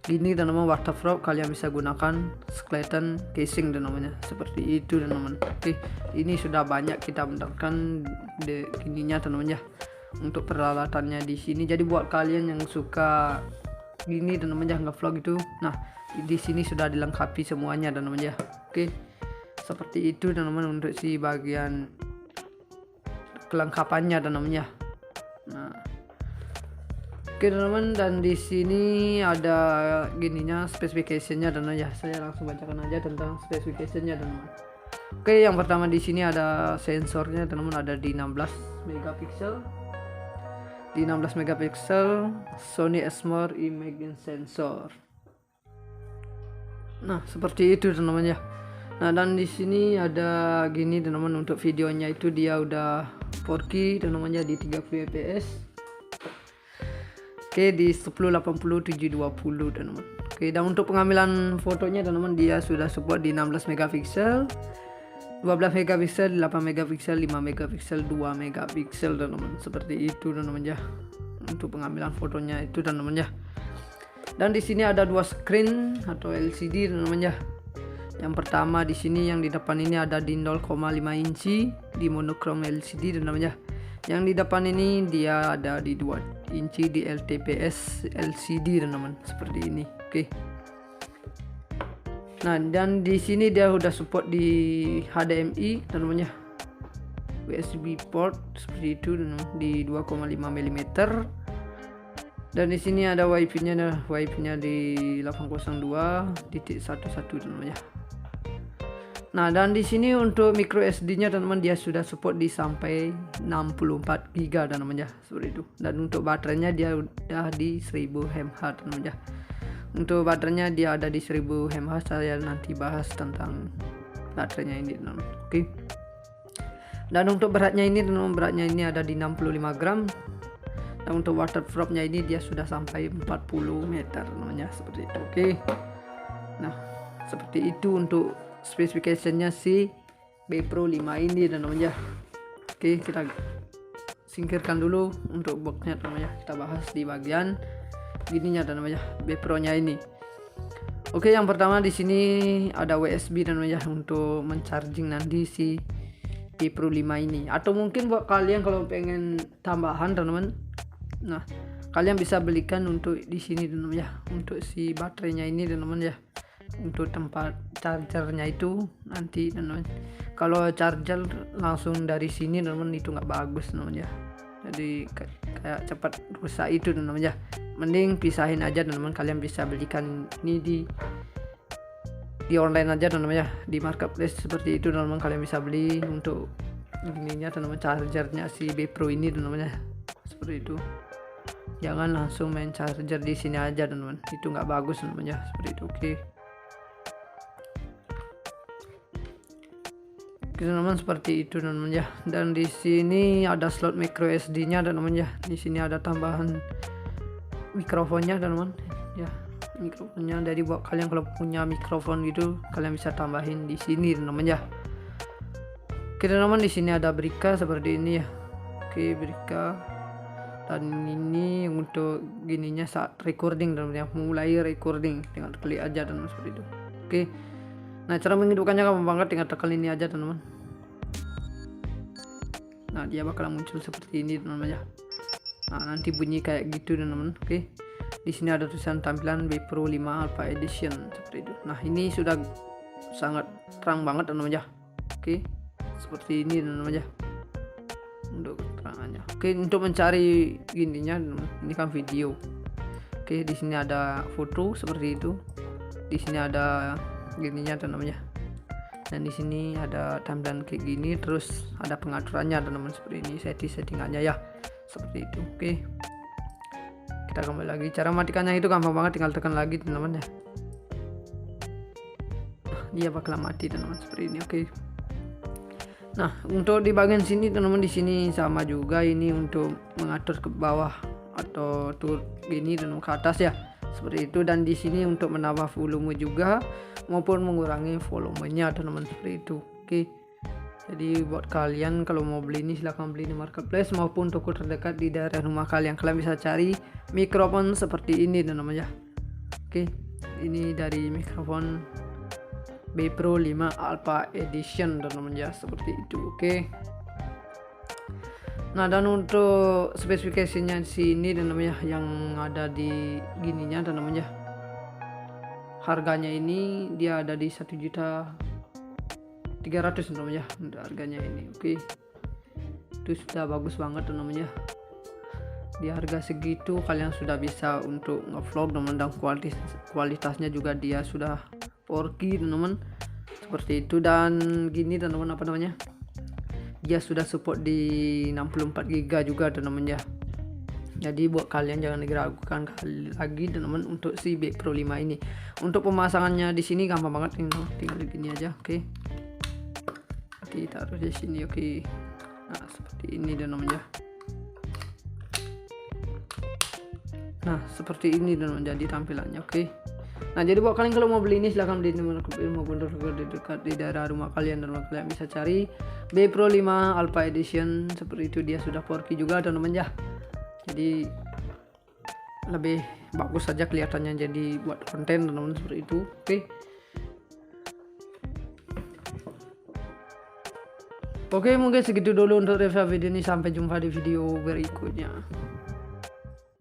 gini teman-teman waterproof, kalian bisa gunakan skeleton casing teman-teman, seperti itu teman-teman. Oke, ini sudah banyak kita mendapatkan gininya teman-teman ya, untuk peralatannya di sini. Jadi buat kalian yang suka gini teman-teman ya, nge-vlog itu, nah di sini sudah dilengkapi semuanya teman-teman ya. Oke, seperti itu teman-teman untuk si bagian kelengkapannya teman-teman ya. Nah, oke teman-teman, dan di sini ada gininya specification-nya teman-teman ya. Saya langsung bacakan aja tentang specification-nya teman-teman. Oke, yang pertama di sini ada sensornya teman-teman, ada di 16 megapiksel. Di 16 megapiksel Sony Exmor Imaging Sensor. Nah, seperti itu teman-teman ya. Nah, dan di sini ada gini teman-teman, untuk videonya itu dia udah 4K teman-teman ya, di 30 fps. Oke, di 1080 720 teman-teman. Oke, dan untuk pengambilan fotonya teman-teman, dia sudah support di 16 megapiksel, 12 megapiksel, 8 megapiksel, 5 megapiksel, 2 megapiksel teman-teman. Seperti itu teman-teman ya, untuk pengambilan fotonya itu teman-teman ya. Dan di sini ada dua screen atau LCD teman-teman ya. Yang pertama di sini yang di depan ini ada di 0,5 inci di monochrome LCD teman-teman ya. Yang di depan ini dia ada di 2 inci di LTPS LCD teman-teman, seperti ini. Oke. Nah, dan di sini dia udah support di HDMI teman-teman ya. USB port seperti itu teman-teman, di 2,5 mm. Dan di sini ada WiFi-nya di 802.11 teman-teman ya. Nah, dan di sini untuk micro SD-nya teman-teman, dia sudah support di sampai 64 GB teman-teman ya, seperti itu. Dan untuk baterainya dia udah di 1000 mAh teman-teman ya. Untuk baterainya dia ada di 1000 mAh. Saya nanti bahas tentang baterainya ini teman-teman. Oke. Dan untuk beratnya ini teman-teman, beratnya ini ada di 65 gram. Dan untuk waterproof-nya ini dia sudah sampai 40 meter teman-teman ya, seperti itu. Oke. Nah, seperti itu untuk spesifikasinya si B Pro 5 ini teman-teman ya. Oke, kita singkirkan dulu untuk boxnya teman-teman ya. Kita bahas di bagian gininya teman-teman ya, B Pro nya ini. Oke, yang pertama di sini ada USB teman-teman ya, untuk mencharging nanti si B Pro 5 ini. Atau mungkin buat kalian kalau pengen tambahan teman-teman, nah kalian bisa belikan untuk di sini teman-teman ya, untuk si baterainya ini teman-teman ya. Untuk tempat chargernya itu nanti teman-teman, kalau charger langsung dari sini teman-teman itu nggak bagus teman-teman ya. Jadi kayak cepat rusak itu teman-teman ya. Mending pisahin aja teman-teman. Kalian bisa belikan ini di online aja teman-teman ya, di marketplace seperti itu teman-teman. Kalian bisa beli untuk ininya teman-teman, chargernya si B Pro ini teman-teman ya, seperti itu. Jangan langsung main charger di sini aja teman-teman, itu nggak bagus teman-teman ya, seperti itu. Oke. Teman-teman, seperti itu teman-teman ya. Dan di sini ada slot micro SD-nya teman-teman ya. Di sini ada tambahan mikrofonnya teman-teman ya. Mikrofonnya dari buat kalian kalau punya mikrofon gitu, kalian bisa tambahin di sini teman-teman ya. Oke teman-teman, di sini ada berika seperti ini ya. Oke, berika. Dan ini untuk gininya saat recording teman-teman ya, mulai recording tinggal klik aja teman-teman, seperti itu. Oke. Nah, cara menghidupkannya gampang banget, tinggal tekan ini aja teman-teman. Nah, dia bakal muncul seperti ini teman-teman ya. Nah, nanti bunyi kayak gitu teman-teman. Oke. Di sini ada tulisan tampilan B Pro 5 Alpha Edition seperti itu. Nah, ini sudah sangat terang banget teman-teman ya. Oke, seperti ini teman-teman ya untuk keterangannya. Oke, untuk mencari gininya ini kan video. Oke, di sini ada foto seperti itu. Di sini ada gininya teman-teman ya. Dan di sini ada tampilan kayak gini, terus ada pengaturannya teman-teman seperti ini, settingannya ya seperti itu. Oke, kita kembali lagi. Cara matikannya itu gampang banget, tinggal tekan lagi teman-teman ya. Dia bakal mati teman-teman seperti ini. Oke. Nah, untuk di bagian sini teman-teman, di sini sama juga, ini untuk mengatur ke bawah atau turun gini dan ke atas ya seperti itu. Dan di sini untuk menambah volume juga maupun mengurangi volumenya teman-teman seperti itu. Oke, jadi buat kalian kalau mau beli ini silahkan beli di marketplace maupun toko terdekat di daerah rumah kalian. Kalian bisa cari mikrofon seperti ini teman-teman ya. Oke, ini dari mikrofon B Pro 5 Alpha Edition teman-teman ya seperti itu. Oke. Nah, dan untuk spesifikasinya di sini teman-teman ya, yang ada di gininya teman-teman ya. Harganya ini dia ada di 1.300.000 teman-teman ya untuk harganya ini. Oke. Itu sudah bagus banget teman-teman ya. Di harga segitu kalian sudah bisa untuk ngevlog teman-teman, dan kualitasnya juga dia sudah 4K teman-teman seperti itu. Dan gini teman-teman, apa namanya, dia sudah support di 64 GB juga teman-teman ya. Jadi buat kalian jangan diragukan lagi teman-teman untuk si B Pro 5 ini. Untuk pemasangannya di sini gampang banget, tinggal gini aja. Oke, taruh di sini. Oke, nah seperti ini teman-teman ya. Nah, seperti ini teman-teman jadi tampilannya. Oke. Nah, jadi buat kalian kalau mau beli ini silahkan beli di maupun dekat di daerah rumah kalian, dan kalian bisa cari B Pro 5 Alpha Edition seperti itu. Dia sudah 4K juga teman-teman ya. Jadi lebih bagus saja kelihatannya, jadi buat konten teman-teman seperti itu. Oke, mungkin segitu dulu untuk review video ini. Sampai jumpa di video berikutnya.